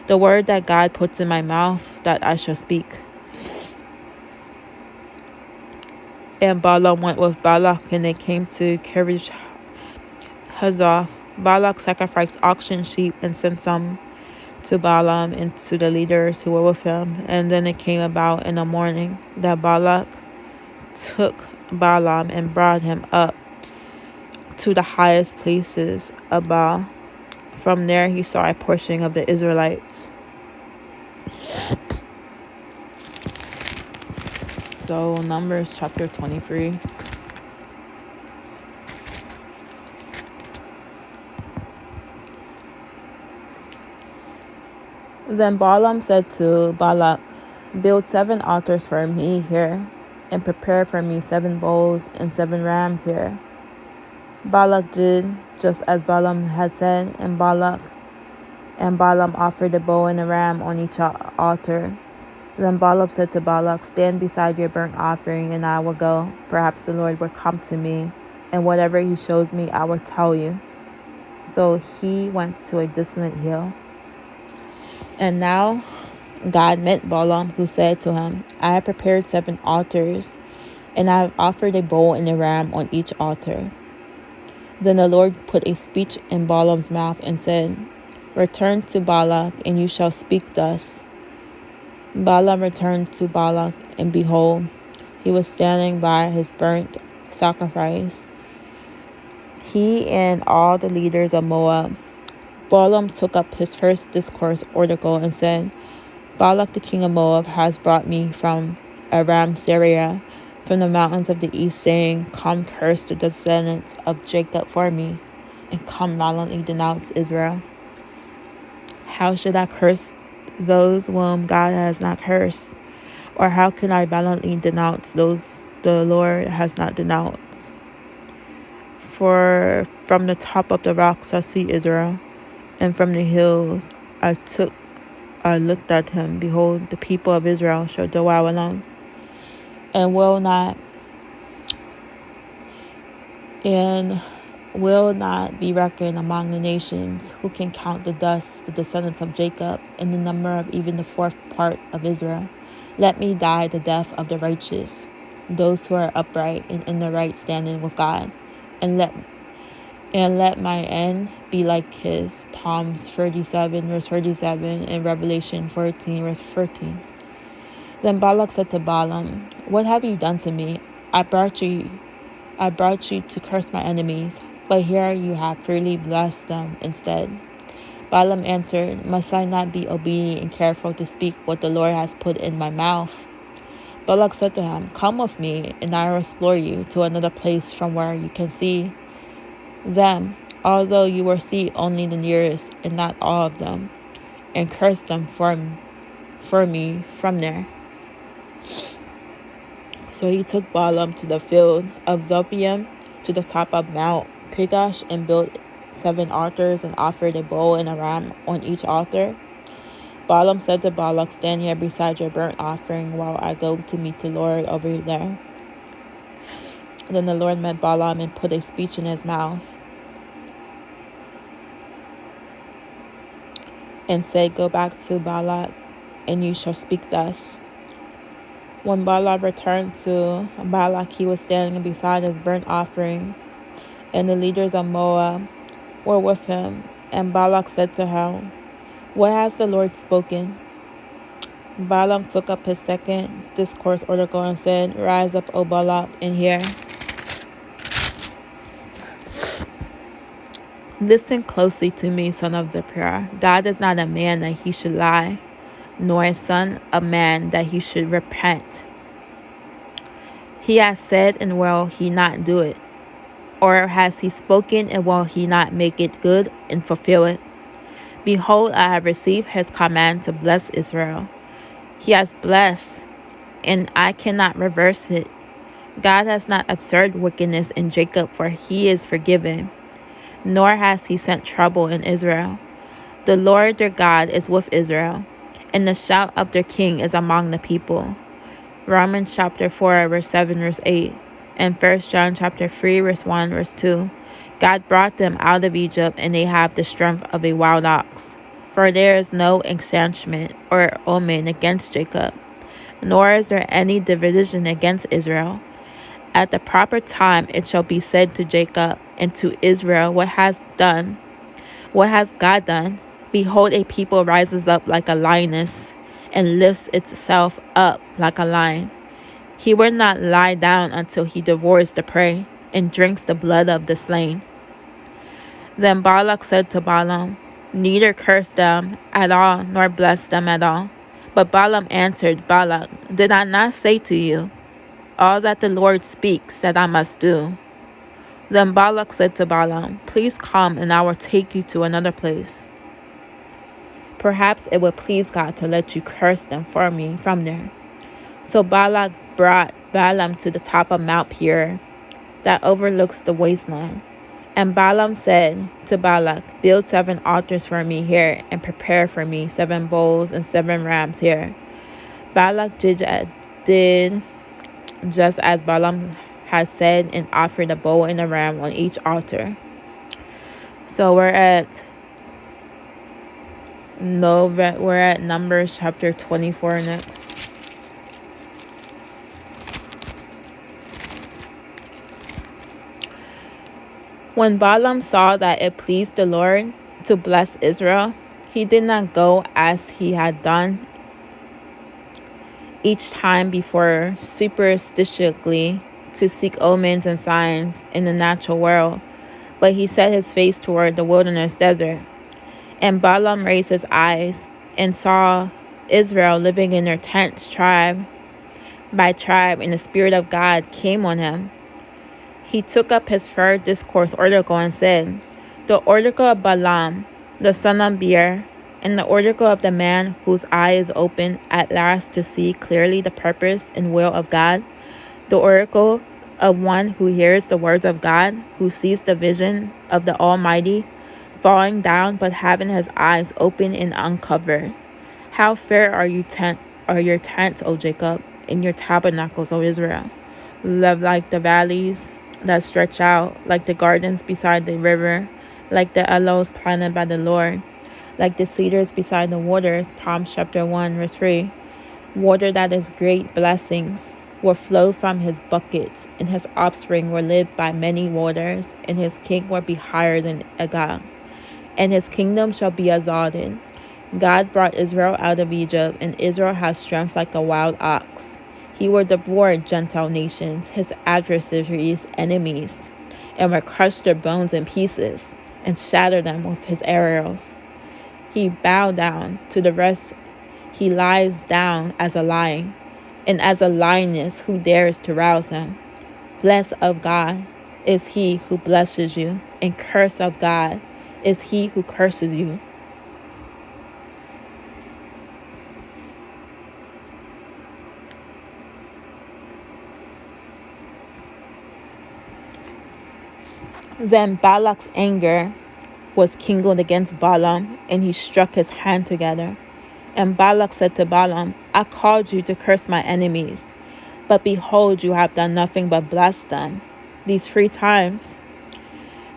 The word that God puts in my mouth, that I shall speak. And Balaam went with Balak, and they came to Kiriath Huzoth. Balak sacrificed oxen, sheep, and sent some to Balaam and to the leaders who were with him. And then it came about in the morning that Balak took Balaam and brought him up to the highest places of Baal. From there he saw a portion of the Israelites. So Numbers chapter 23. Then Balaam said to Balak, Build 7 altars for me here, and prepare for me 7 bulls and 7 rams here. Balak did just as Balaam had said, and Balaam offered a bull and a ram on each altar. Then Balaam said to Balak, Stand beside your burnt offering, and I will go. Perhaps the Lord will come to me, and whatever he shows me, I will tell you. So he went to a distant hill. And now God met Balaam, who said to him, I have prepared 7 altars, and I have offered a bull and a ram on each altar. Then the Lord put a speech in Balaam's mouth and said, Return to Balak, and you shall speak thus. Balaam returned to Balak, and behold, he was standing by his burnt sacrifice, he and all the leaders of Moab. Balaam took up his first discourse oracle and said, Balak the king of Moab has brought me from Aram Syria, from the mountains of the east, saying, Come curse the descendants of Jacob for me, and come violently denounce Israel. How should I curse those whom God has not cursed? Or how can I violently denounce those the Lord has not denounced? For from the top of the rocks I see Israel, and from the hills I looked at him. Behold, the people of Israel shall dwell alone, and will not be reckoned among the nations. Who can count the dust, the descendants of Jacob, in the number of even the 4th part of Israel? Let me die the death of the righteous, those who are upright and in the right standing with God, and let my end be like his. Psalms 37 verse 37 and Revelation 14 verse 14. Then Balak said to Balaam, What have you done to me? I brought you to curse my enemies. but here you have freely blessed them instead. Balaam answered, Must I not be obedient and careful to speak what the Lord has put in my mouth? Balak said to him, Come with me, and I will explore you to another place from where you can see them, although you will see only the nearest and not all of them, and curse them for me from there. So he took Balaam to the field of Zophiim, to the top of Mount Pigash, and built 7 altars and offered a bull and a ram on each altar. Balaam said to Balak, Stand here beside your burnt offering while I go to meet the Lord over there. Then the Lord met Balaam and put a speech in his mouth and said, Go back to Balak, and you shall speak thus. When Balak returned to Balak, he was standing beside his burnt offering, and the leaders of Moab were with him. And Balak said to him, What has the Lord spoken? Balaam took up his second discourse oracle and said, Rise up, O Balak, and hear. Listen closely to me, son of Zippor. God is not a man that he should lie, nor a son of man that he should repent. He has said, and will he not do it? Or has he spoken, and will he not make it good and fulfill it? Behold, I have received his command to bless Israel. He has blessed, and I cannot reverse it. God has not observed wickedness in Jacob, for he is forgiven, nor has he sent trouble in Israel. The Lord their God is with Israel, and the shout of their king is among the people. Romans chapter 4, verse 7, verse 8, and 1 John chapter 3, verse 1, verse 2. God brought them out of Egypt, and they have the strength of a wild ox. For there is no enchantment or omen against Jacob, nor is there any division against Israel. At the proper time it shall be said to Jacob and to Israel, What has God done? Behold, a people rises up like a lioness, and lifts itself up like a lion. He will not lie down until he devours the prey, and drinks the blood of the slain. Then Balak said to Balaam, Neither curse them at all, nor bless them at all. But Balaam answered Balak, Did I not say to you, All that the Lord speaks that I must do? Then Balak said to Balaam, Please come, and I will take you to another place. Perhaps it would please God to let you curse them for me from there. So Balak brought Balaam to the top of Mount Peor, that overlooks the wasteland. And Balaam said to Balak, Build 7 altars for me here, and prepare for me 7 bulls and 7 rams here. Balak did just as Balaam had said, and offered a bull and a ram on each altar. So we're at Numbers chapter 24 next. When Balaam saw that it pleased the Lord to bless Israel, he did not go as he had done each time before superstitiously to seek omens and signs in the natural world, but he set his face toward the wilderness desert. And Balaam raised his eyes and saw Israel living in their tents, tribe by tribe, and the Spirit of God came on him. He took up his third discourse oracle and said, The oracle of Balaam, the son of Beor, and the oracle of the man whose eye is open at last to see clearly the purpose and will of God, the oracle of one who hears the words of God, who sees the vision of the Almighty, falling down but having his eyes open and uncovered. How fair are your tents, O Jacob, and your tabernacles, O Israel, like the valleys that stretch out, like the gardens beside the river, like the aloes planted by the Lord, like the cedars beside the waters. Psalms chapter 1, verse 3. Water that is great blessings will flow from his buckets, and his offspring will live by many waters, and his king will be higher than Agag, and his kingdom shall be exalted. God brought Israel out of Egypt, and Israel has strength like a wild ox. He will devour Gentile nations, his adversaries, enemies, and would crush their bones in pieces and shatter them with his arrows. He bowed down to the rest. He lies down as a lion, and as a lioness who dares to rouse him. Blessed of God is he who blesses you, and curse of God is he who curses you. Then Balak's anger was kindled against Balaam, and he struck his hand together. And Balak said to Balaam, I called you to curse my enemies, but behold, you have done nothing but bless them these 3 times.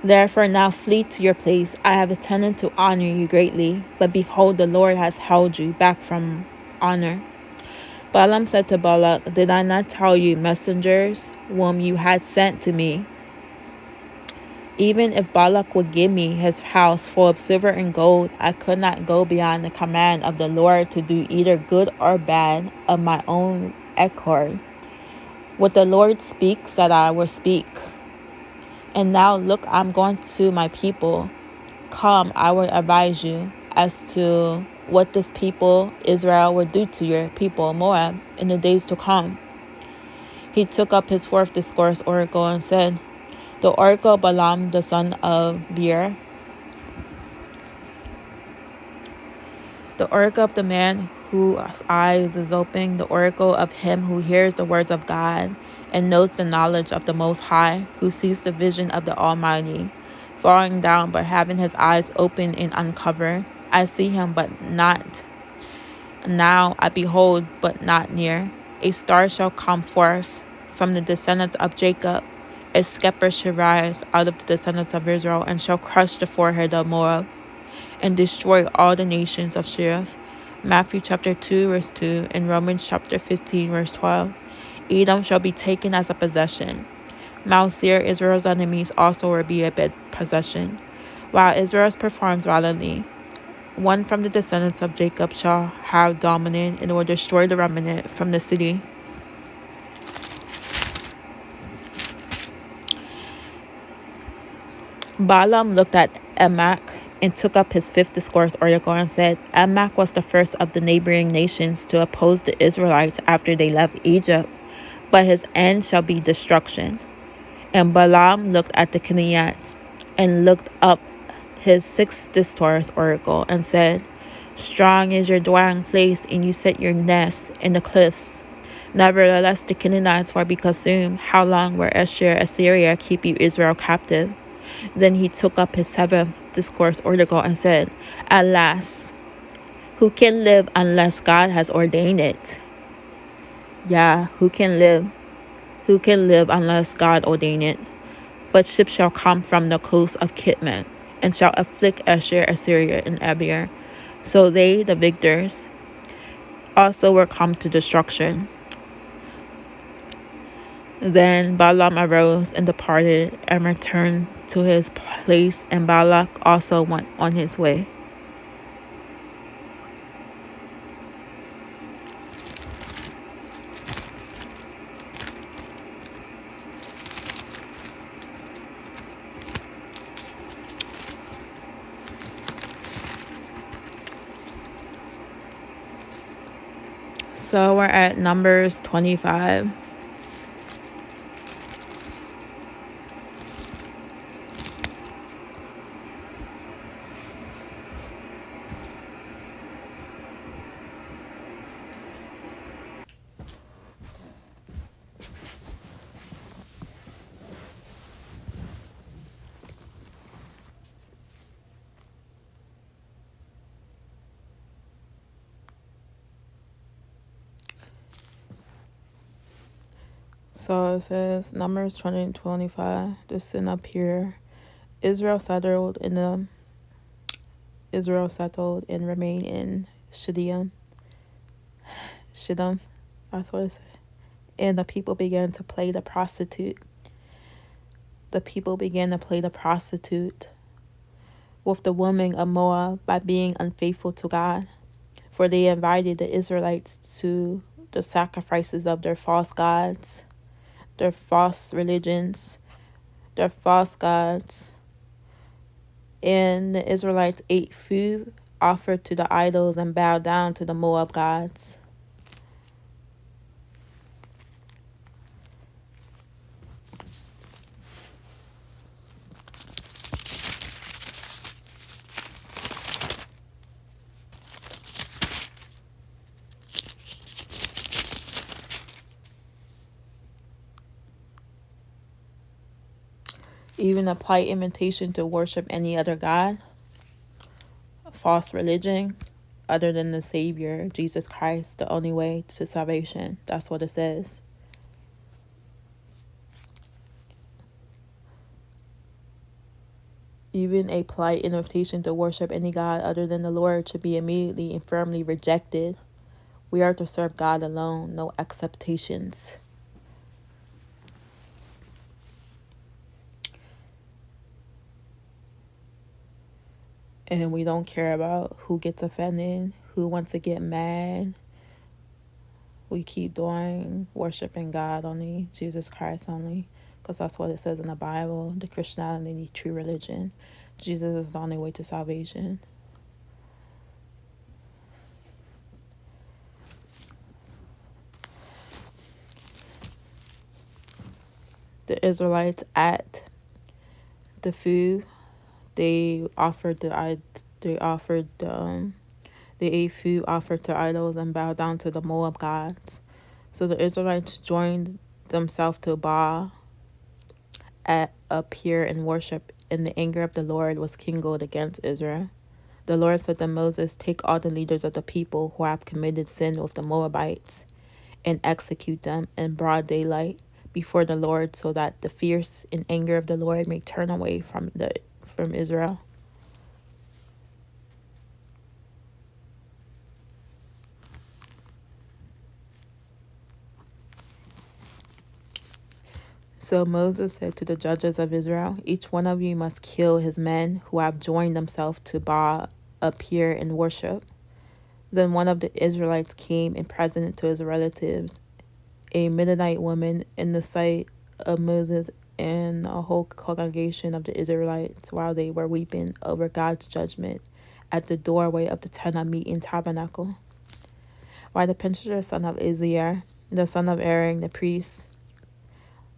Therefore now flee to your place. I have intended to honor you greatly, but behold, the Lord has held you back from honor. Balaam said to Balak, did I not tell you, messengers whom you had sent to me? Even if Balak would give me his house full of silver and gold, I could not go beyond the command of the Lord to do either good or bad of my own accord. What the Lord speaks, that I will speak. And now look, I'm going to my people. Come, I will advise you as to what this people, Israel, will do to your people, Moab, in the days to come. He took up his 4th discourse oracle and said, the oracle of Balaam, the son of Beor, the oracle of the man whose eyes is open, the oracle of him who hears the words of God and knows the knowledge of the Most High, who sees the vision of the Almighty, falling down but having his eyes open and uncovered. I see him, but not now. I behold, but not near. A star shall come forth from the descendants of Jacob. A scepter shall rise out of the descendants of Israel, and shall crush the forehead of Moab, and destroy all the nations of Sheriff. Matthew chapter 2 verse 2 and Romans chapter 15 verse 12. Edom shall be taken as a possession. Mount Seir, Israel's enemies, also will be a possession. While Israel performs violently, one from the descendants of Jacob shall have dominion and will destroy the remnant from the city. Balaam looked at Amalek and took up his 5th discourse oracle and said, Amalek was the first of the neighboring nations to oppose the Israelites after they left Egypt, but his end shall be destruction. And Balaam looked at the Canaanites and looked up his 6th discourse oracle and said, strong is your dwelling place, and you set your nest in the cliffs. Nevertheless, the Canaanites will be consumed. How long will Assyria keep you, Israel, captive? Then he took up his 7th discourse oracle and said, alas, who can live unless God has ordained it? Yeah, who can live? Who can live unless God ordained it? But ships shall come from the coast of Kittim, and shall afflict Assyria and Abir. So they, the victors, also will come to destruction. Then Balaam arose and departed and returned to his place, and Balak also went on his way. So we're at Numbers 25. So it says Numbers 20 and 25. This sin up here. Israel settled and remained in Shittim. That's what it said. And the people began to play the prostitute. With the women of Moab by being unfaithful to God. For they invited the Israelites to the sacrifices of their false gods, their false religions, They're false gods. And the Israelites ate food offered to the idols and bowed down to the Moab gods. Even a polite invitation to worship any other god, a false religion, other than the Savior, Jesus Christ, the only way to salvation. That's what it says. Even a polite invitation to worship any god other than the Lord should be immediately and firmly rejected. We are to serve God alone, no acceptations. And we don't care about who gets offended, who wants to get mad. We keep doing worshiping God only, Jesus Christ only, because that's what it says in the Bible, the Christianity, true religion. Jesus is the only way to salvation. The Israelites at the food, they ate food offered to idols and bowed down to the Moab gods. So the Israelites joined themselves to Baal up here in worship, and the anger of the Lord was kindled against Israel. The Lord said to Moses, "Take all the leaders of the people who have committed sin with the Moabites and execute them in broad daylight before the Lord, so that the fierce and anger of the Lord may turn away from Israel." So Moses said to the judges of Israel, "Each one of you must kill his men who have joined themselves to Baal up here in worship." Then one of the Israelites came and presented to his relatives a Midianite woman in the sight of Moses and a whole congregation of the Israelites while they were weeping over God's judgment at the doorway of the tent of meeting tabernacle. While the Pinchas, son of Eleazar, the son of Aaron, the priest,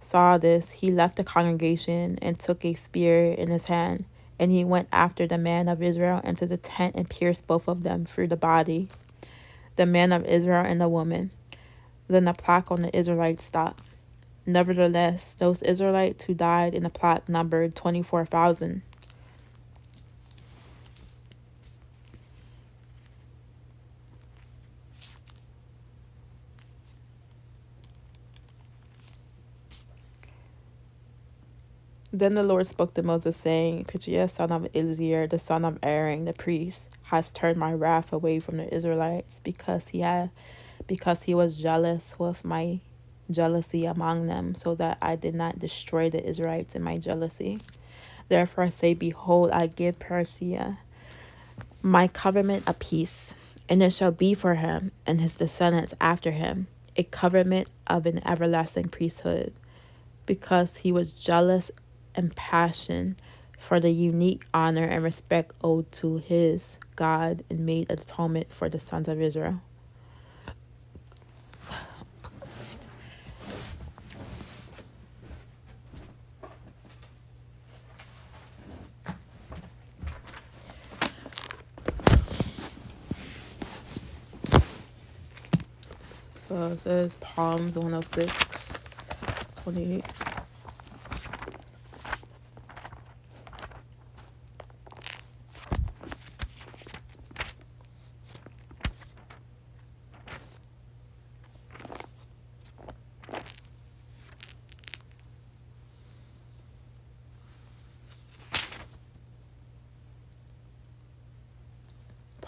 saw this, he left the congregation and took a spear in his hand, and he went after the man of Israel into the tent and pierced both of them through the body, the man of Israel and the woman. Then the plague on the Israelites stopped. Nevertheless, those Israelites who died in the plot numbered 24,000. Then the Lord spoke to Moses, saying, "Pinchas, son of Eleazar, the son of Aaron, the priest, has turned my wrath away from the Israelites because he was jealous with my jealousy among them, so that I did not destroy the Israelites in my jealousy. Therefore I say, behold, I give Persia my covenant of peace, and it shall be for him and his descendants after him a covenant of an everlasting priesthood, because he was jealous and passionate for the unique honor and respect owed to his God, and made atonement for the sons of Israel." So it says Psalms 106, 28.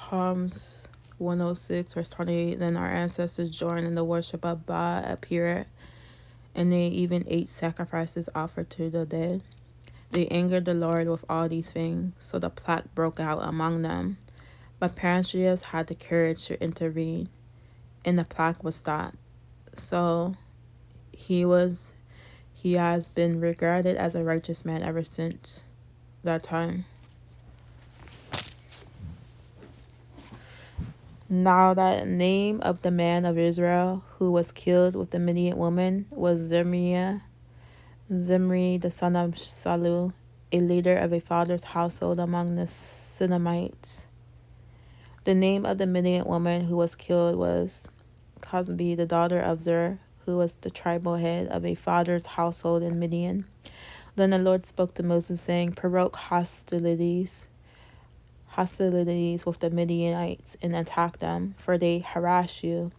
Psalms 106, verse 28. Then our ancestors joined in the worship of Baal at Peor, and they even ate sacrifices offered to the dead. They angered the Lord with all these things, so the plague broke out among them. But Pinchas had the courage to intervene, and the plague was stopped. So he was He has been regarded as a righteous man ever since that time. Now that name of the man of Israel who was killed with the Midian woman was Zimri, the son of Salu, a leader of a father's household among the Simeonites. The name of the Midian woman who was killed was Cosbi, the daughter of Zer, who was the tribal head of a father's household in Midian. Then the Lord spoke to Moses, saying, provoke hostilities with the Midianites and attack them, for they harass you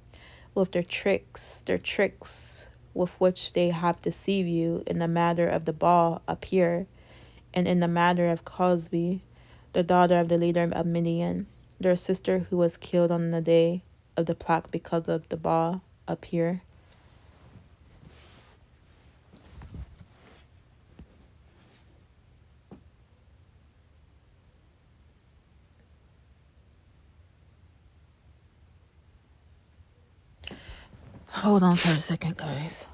with their tricks with which they have deceived you in the matter of the ball up here, and in the matter of Cosbi, the daughter of the leader of Midian, their sister who was killed on the day of the plague because of the ball up here. Hold on for a second, guys.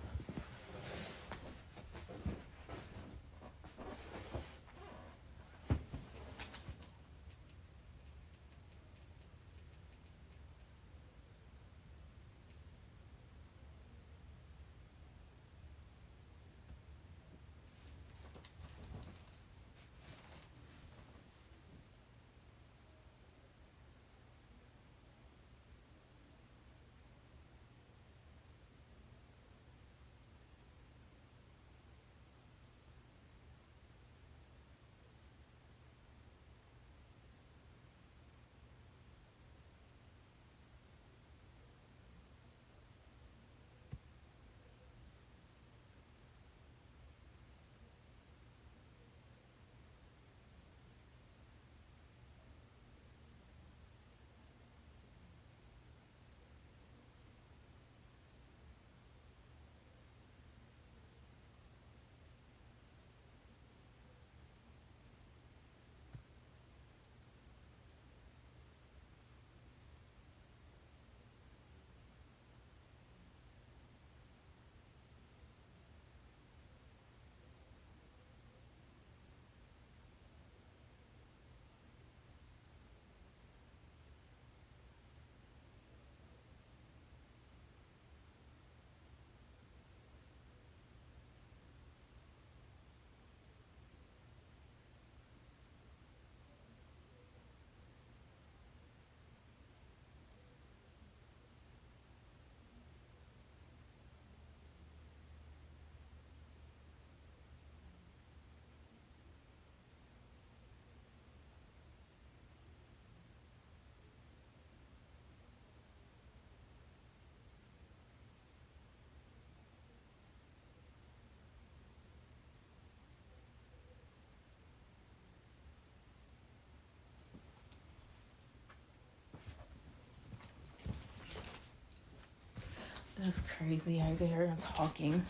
That's crazy. I could hear him talking.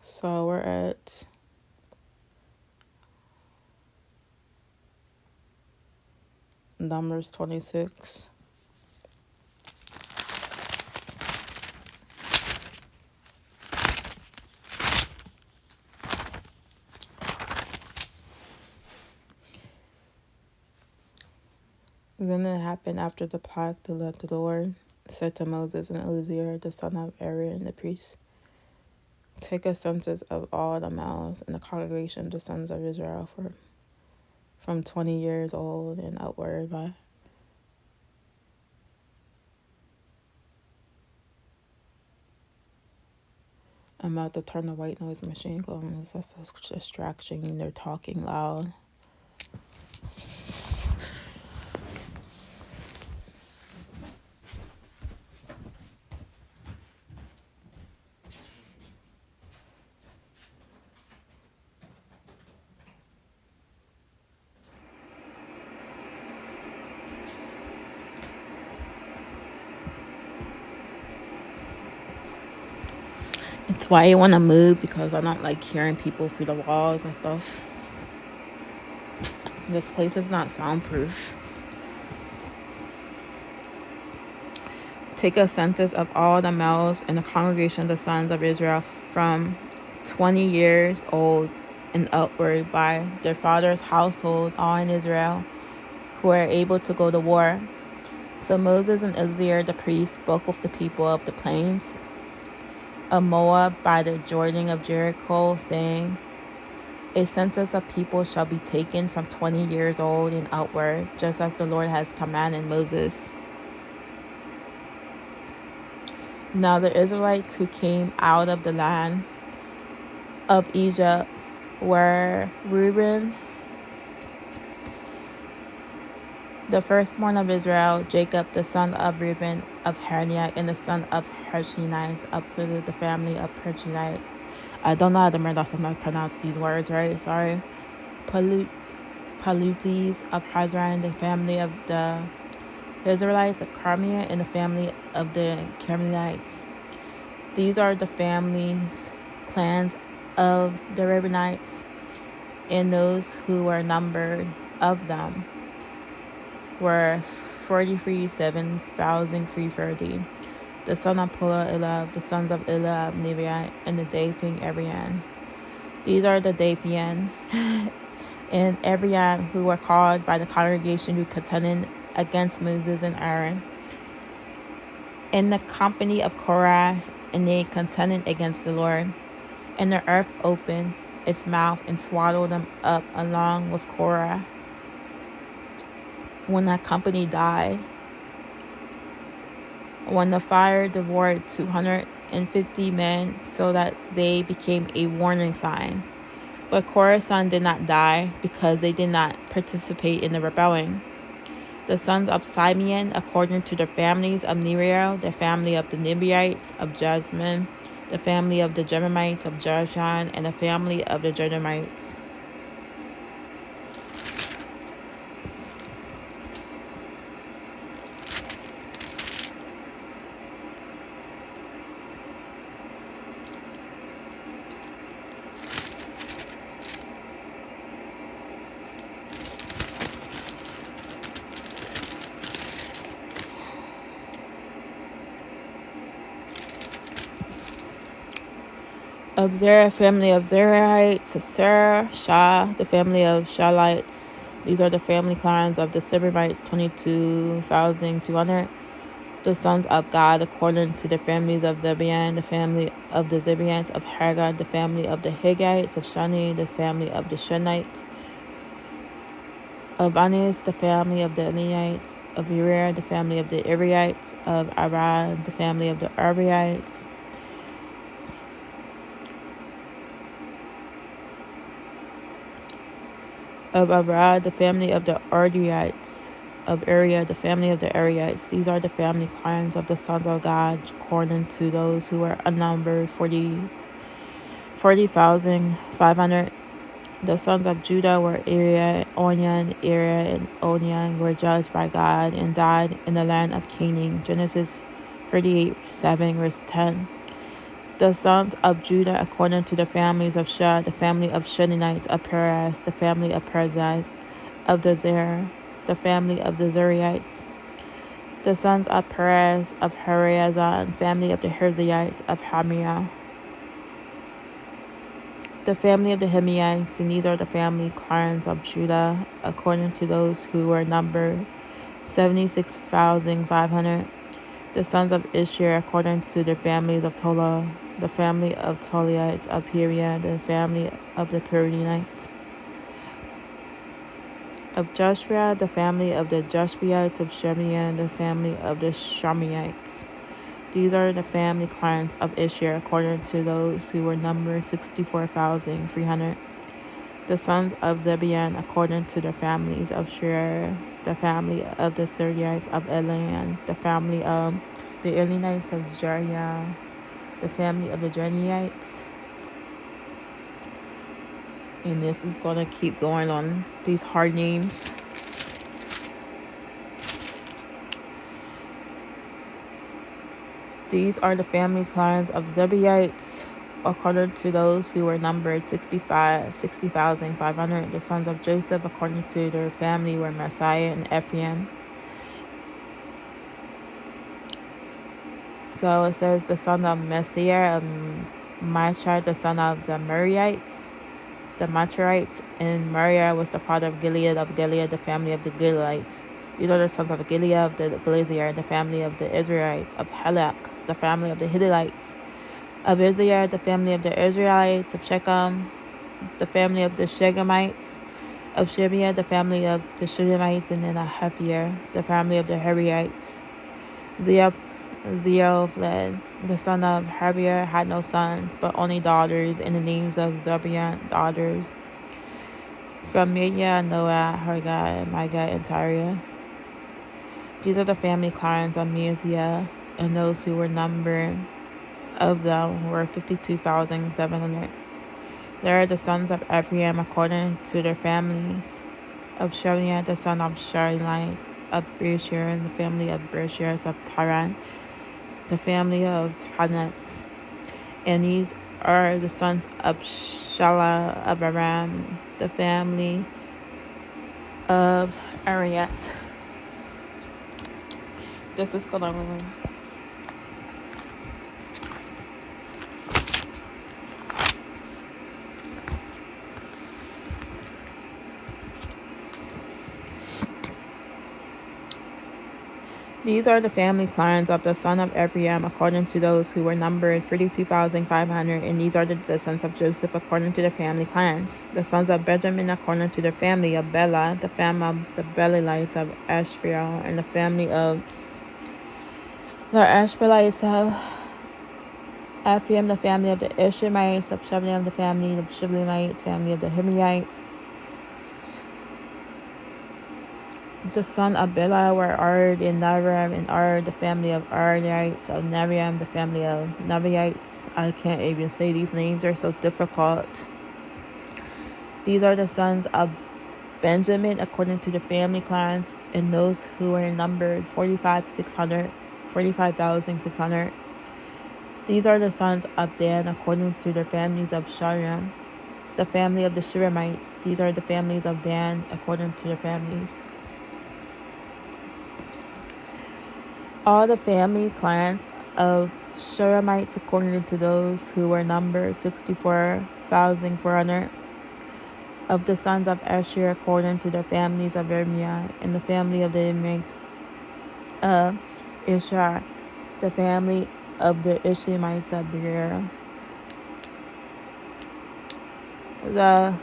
So we're at Numbers 26. Then it happened after the plague that the Lord said to Moses and Eleazar, the son of Aaron, the priest, take a census of all the males in the congregation of the sons of Israel from 20 years old and upward. I'm about to turn the white noise machine on. That's a distraction. They're talking loud. It's why I want to move, because I don't like hearing people through the walls and stuff. This place is not soundproof. Take a census of all the males in the congregation of the sons of Israel from 20 years old and upward by their father's household, all in Israel, who are able to go to war. So Moses and Eleazar the priest spoke with the people of the plains of Moab by the Jordan of Jericho, saying, a census of people shall be taken from 20 years old and outward, just as the Lord has commanded Moses. Now the Israelites who came out of the land of Egypt were Reuben, the firstborn of Israel, Jacob the son of Reuben of Haniah, and the son of Hershenites, up to the family of Hershenites. I don't know how to pronounce these words right, sorry. Palutes of Hazran, the family of the Israelites of Carmel, and the family of the Carmelites. These are the families, clans of the Reubenites, and those who were numbered of them were 43,730. The son of Eliab, the sons of Eliab, Nebiah, and the Dathan, Abian. These are the Dathan and Abian who were called by the congregation who contended against Moses and Aaron. In the company of Korah, and they contended against the Lord. And the earth opened its mouth and swallowed them up along with Korah. When that company died, when the fire devoured 250 men, so that they became a warning sign. But Korah's son did not die, because they did not participate in the rebellion. The sons of Simeon, according to their families of Neriel, the family of the Nibiites of Jasmine, the family of the Jeremites of Jerushan, and the family of the Jeremites. Of Zerah, family of Zerahites, of Sarah, Shah, the family of Shalites. These are the family clans of the Sibrites, 22,200. The sons of God, according to the families of Zebian, the family of the Zebians of Hagar, the family of the Haggites of Shani, the family of the Shunites of Anis, the family of the Elites of Uriah, the family of the Iriites of Arad, the family of the Ariites of Arad, the family of the Ardiites of Area, the family of the Ariites. These are the family clans of the sons of God, according to those who were unnumbered, 40,500. The sons of Judah were Area, Onion, and Onion were judged by God and died in the land of Canaan. Genesis 38:7, verse 10. The sons of Judah, according to the families of Shah, the family of Shedenites of Perez, the family of Perez, of the Zer, the family of the Zerites. The sons of Perez of Hariazan, family of the Herzaites of Hamiah. The family of the Hemites, and these are the family clans of Judah, according to those who were numbered, 76,500. The sons of Ishir, according to their families of Tola, the family of Toliites of Peria, the family of the Perinites. Of Joshua, the family of the Joshuites of Shemian, the family of the Shamiites. These are the family clans of Ishir, according to those who were numbered, 64,300. The sons of Zebian, according to their families of Shir, the family of the Syriites of Elan, the family of the Elanites of Jariah, the family of the Janiites. And this is going to keep going on these hard names. These are the family clans of Zebiites, according to those who were numbered 60,500. The sons of Joseph, according to their family, were Messiah and Ephraim. So it says the son of Messiah of Machar, the son of the Macharites, and Mariah was the father of Gilead, the family of the Gileadites. These are the sons of Gilead of the Glazier, the family of the Israelites, of Helek, the family of the Hittites, of Israel, the family of the Israelites, of Shechem, the family of the Shechemites, of Shibia, the family of the Shechemites, and then of Heifer, the family of the Hebreites. Zeophled, the son of Heifer, had no sons, but only daughters, and the names of Zebulun daughters. From Midia, Noah, Haggai, Micah, and Tyre. These are the family clans of Mizia, and those who were numbered of them were 52,700. There are the sons of Ephraim according to their families. Of Shemiah, the son of Sharelites, of Beersheba, the family of Beersheba, of Taran, the family of Tanets. And these are the sons of Shala of Aram, the family of Ariat. This is going on. These are the family clans of the son of Ephraim, according to those who were numbered 32,500. And these are the sons of Joseph, according to their family clans. The sons of Benjamin, according to their family of Bela, the family of the Belites of Ashbel, and the family of the Ashbelites of Ephraim, the family of the Ishmaelites of Shebnem, the family of the Shibleamites, family of the Himrites. The son of Bela were Ard and Nariam, and Ard, the family of Ardites, of Nariam, the family of Naviites. I can't even say these names, they're so difficult. These are the sons of Benjamin, according to the family clans, and those who were numbered 45,600. These are the sons of Dan, according to their families of Sharam, the family of the Shiramites. These are the families of Dan, according to their families. All the family clans of Shiramites, according to those who were numbered 64,400. Of the sons of Asher, according to their families of Irmiah, and the family of the Irmites of Ishar, the family of the Ishmaelites of Beer. The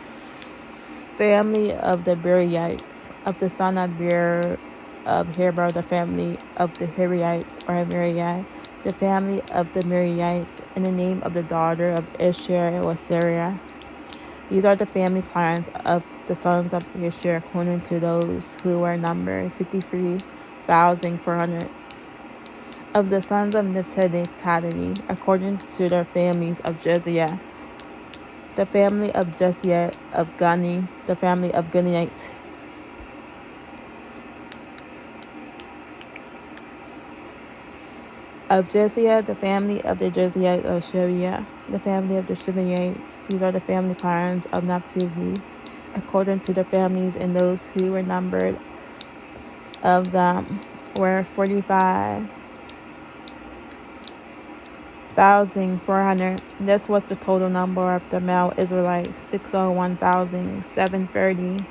family of the Beriites, of the son of Beer of Heber, the family of the Hiriites or Miriai, the family of the Miriites, and the name of the daughter of Isher was Sarah. These are the family clans of the sons of Isher, according to those who were numbered 53,400. Of the sons of Naphtali, according to their families of Jesiah, the family of Jesiah of Guni, the family of Gunites. Of Jesiah, the family of the Jesiites of Shebia, the family of the Shebaites. These are the family clans of Naphtali, according to their families, and those who were numbered of them were 45,400. This was the total number of the male Israelites, 601,730.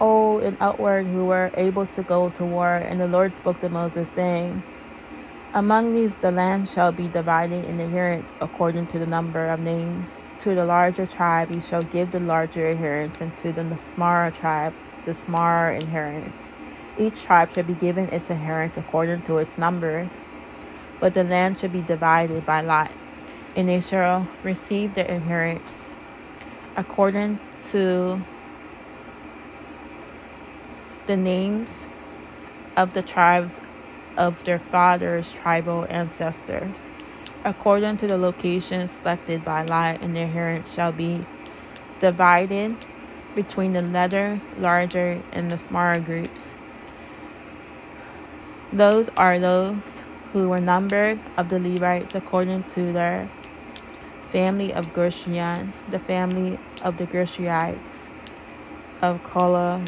Old and outward, who were able to go to war. And the Lord spoke to Moses, saying, among these the land shall be divided in inheritance according to the number of names. To the larger tribe you shall give the larger inheritance, and to the smaller tribe the smaller inheritance. Each tribe shall be given its inheritance according to its numbers. But the land shall be divided by lot, and they shall receive their inheritance according to the names of the tribes of their fathers' tribal ancestors, according to the locations selected by lot, and their inheritance shall be divided between the larger, and the smaller groups. Those are those who were numbered of the Levites according to their family of Gershon, the family of the Gershites, of Kola,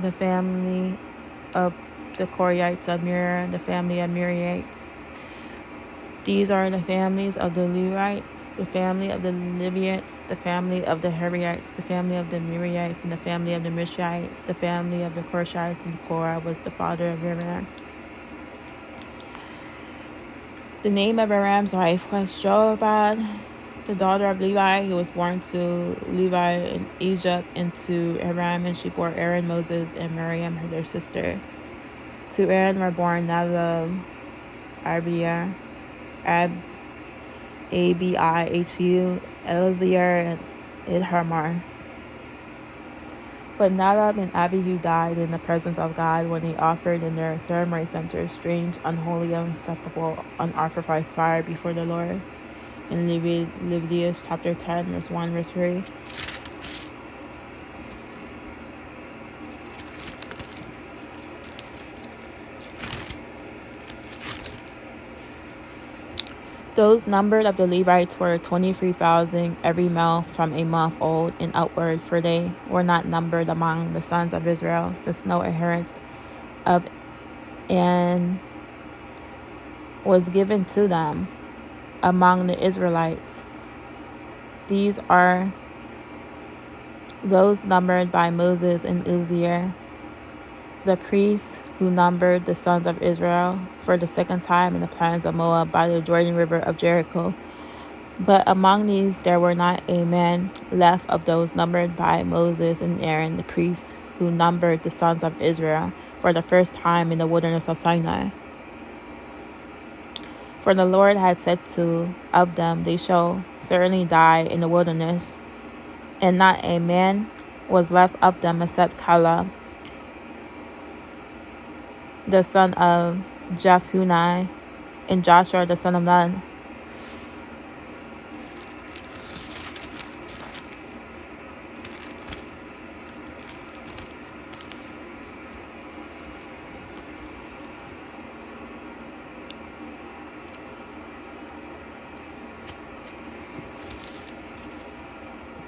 the family of the Korites of Merari, the family of Merarites. These are the families of the Levites, the family of the Levites, the family of the Herites, the family of the Merarites, and the family of the Mishites, the family of the Korshites, and Korah was the father of Aram. The name of Aram's wife was Joabad, the daughter of Levi, who was born to Levi in Egypt and to Aram, and she bore Aaron, Moses, and Miriam, their sister. To Aaron were born Nadab, Abihu, Abihu, Eleazar, and Ithamar. But Nadab and Abihu died in the presence of God when they offered in their ceremony center strange, unholy, unacceptable, unauthorized fire before the Lord. In Leviticus chapter 10, verse 1, verse 3. Those numbered of the Levites were 23,000, every male from a month old and upward, for they were not numbered among the sons of Israel, since no inheritance of an was given to them among the Israelites. These are those numbered by Moses and Eleazar, the priests who numbered the sons of Israel for the second time in the plains of Moab by the Jordan River of Jericho. But among these there were not a man left of those numbered by Moses and Aaron, the priests who numbered the sons of Israel for the first time in the wilderness of Sinai. For the Lord had said of them, they shall certainly die in the wilderness, and not a man was left of them except Caleb, the son of Jephunneh, and Joshua, the son of Nun.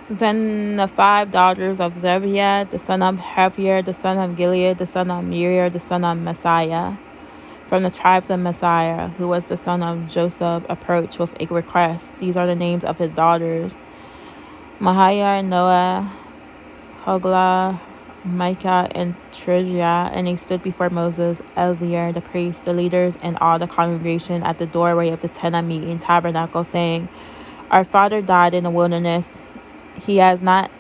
Then the 5 daughters of Zebiah, the son of Heifer, the son of Gilead, the son of Miriam, the son of Messiah, from the tribes of Messiah, who was the son of Joseph, approached with a request. These are the names of his daughters: Mahiah, Noah, Hoglah, Micah, and Trijah. And they stood before Moses, Eleazar, the priest, the leaders, and all the congregation at the doorway of the tent of meeting tabernacle, saying, Our father died in the wilderness. He was not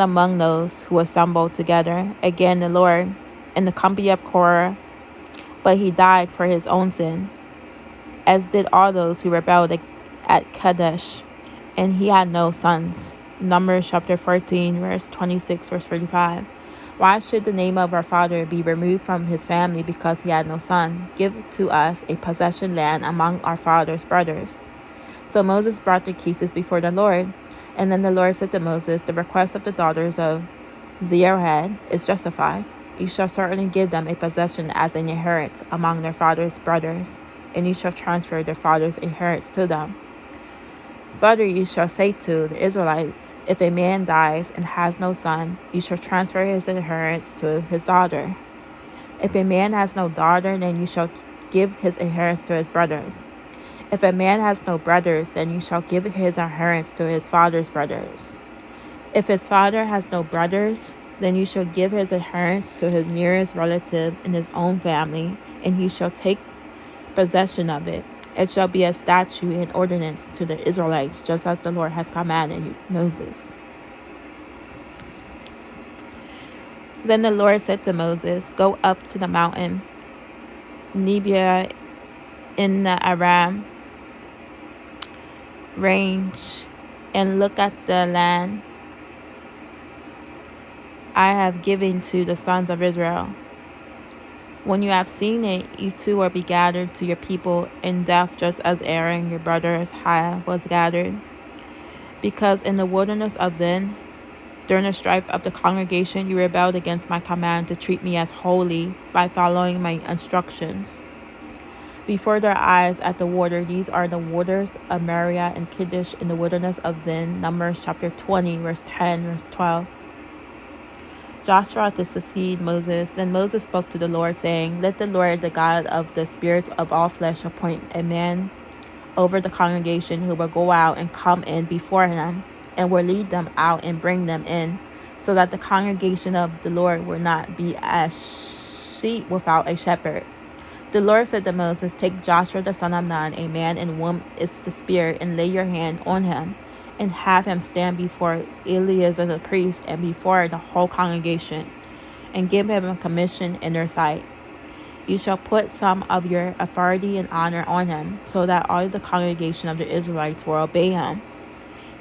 among those who assembled together again the Lord in the company of Korah, but he died for his own sin, as did all those who rebelled at Kadesh, and he had no sons. Numbers chapter 14, verse 26, verse 35. Why should the name of our father be removed from his family because he had no son? Give to us a possession land among our father's brothers. So Moses brought the cases before the Lord. And then the Lord said to Moses, The request of the daughters of Zerohad is justified. You shall certainly give them a possession as an inheritance among their father's brothers, and you shall transfer their father's inheritance to them. Further, you shall say to the Israelites, If a man dies and has no son, you shall transfer his inheritance to his daughter. If a man has no daughter, then you shall give his inheritance to his brothers. If a man has no brothers, then you shall give his inheritance to his father's brothers. If his father has no brothers, then you shall give his inheritance to his nearest relative in his own family, and he shall take possession of it. It shall be a statute and ordinance to the Israelites, just as the Lord has commanded Moses. Then the Lord said to Moses, Go up to the mountain Nebo in the Aram range, and look at the land I have given to the sons of Israel. When you have seen it, you too will be gathered to your people in death, just as Aaron, your brother was gathered. Because in the wilderness of Zin, during the strife of the congregation, you rebelled against my command to treat me as holy by following my instructions. before their eyes at the water. These are the waters of Mariah and Kiddush in the wilderness of Zin. Numbers chapter 20, verse 10, verse 12. Joshua to succeed Moses. Then Moses spoke to the Lord, saying, Let the Lord, the God of the spirits of all flesh, appoint a man over the congregation who will go out and come in before him, and will lead them out and bring them in, so that the congregation of the Lord will not be as sheep without a shepherd. The Lord said to Moses, Take Joshua the son of Nun, a man in whom is the Spirit, and lay your hand on him, and have him stand before Eleazar the priest and before the whole congregation, and give him a commission in their sight. You shall put some of your authority and honor on him, so that all the congregation of the Israelites will obey him.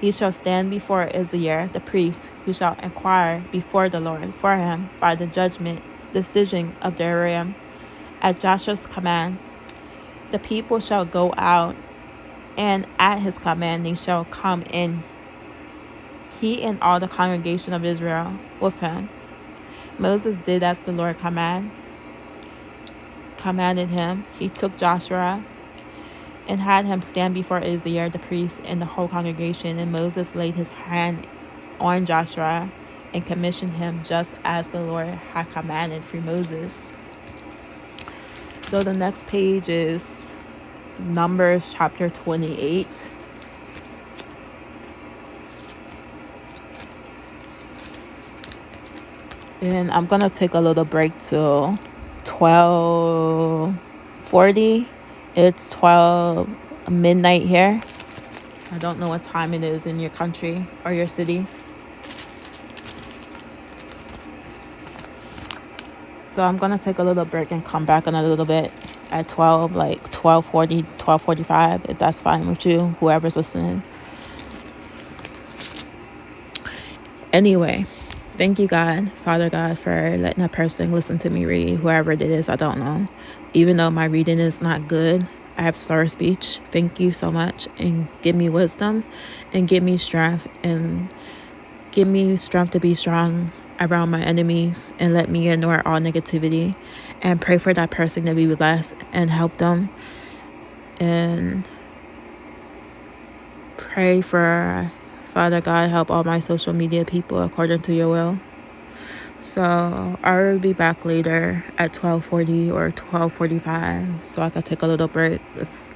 He shall stand before Eleazar the priest, who shall inquire before the Lord for him by the decision of the Urim. At Joshua's command, the people shall go out, and at his command they shall come in, he and all the congregation of Israel with him. Moses did as the Lord commanded him. He took Joshua and had him stand before Eleazar the priest and the whole congregation. And Moses laid his hand on Joshua and commissioned him just as the Lord had commanded through Moses. So the next page is Numbers chapter 28. And I'm going to take a little break till 12:40. It's 12 midnight here. I don't know what time it is in your country or your city. So I'm going to take a little break and come back in a little bit at 12, like 12:40, 12:45, if that's fine with you, whoever's listening. Anyway, thank you, God, Father God, for letting a person listen to me read, whoever it is, I don't know. Even though my reading is not good, I have slur speech. Thank you so much, and give me wisdom, and give me strength, and give me strength to be strong around my enemies, and let me ignore all negativity, and pray for that person to be blessed and help them, and pray for Father God, help all my social media people according to your will. So I will be back later at 12:40 or 12:45, so I can take a little break if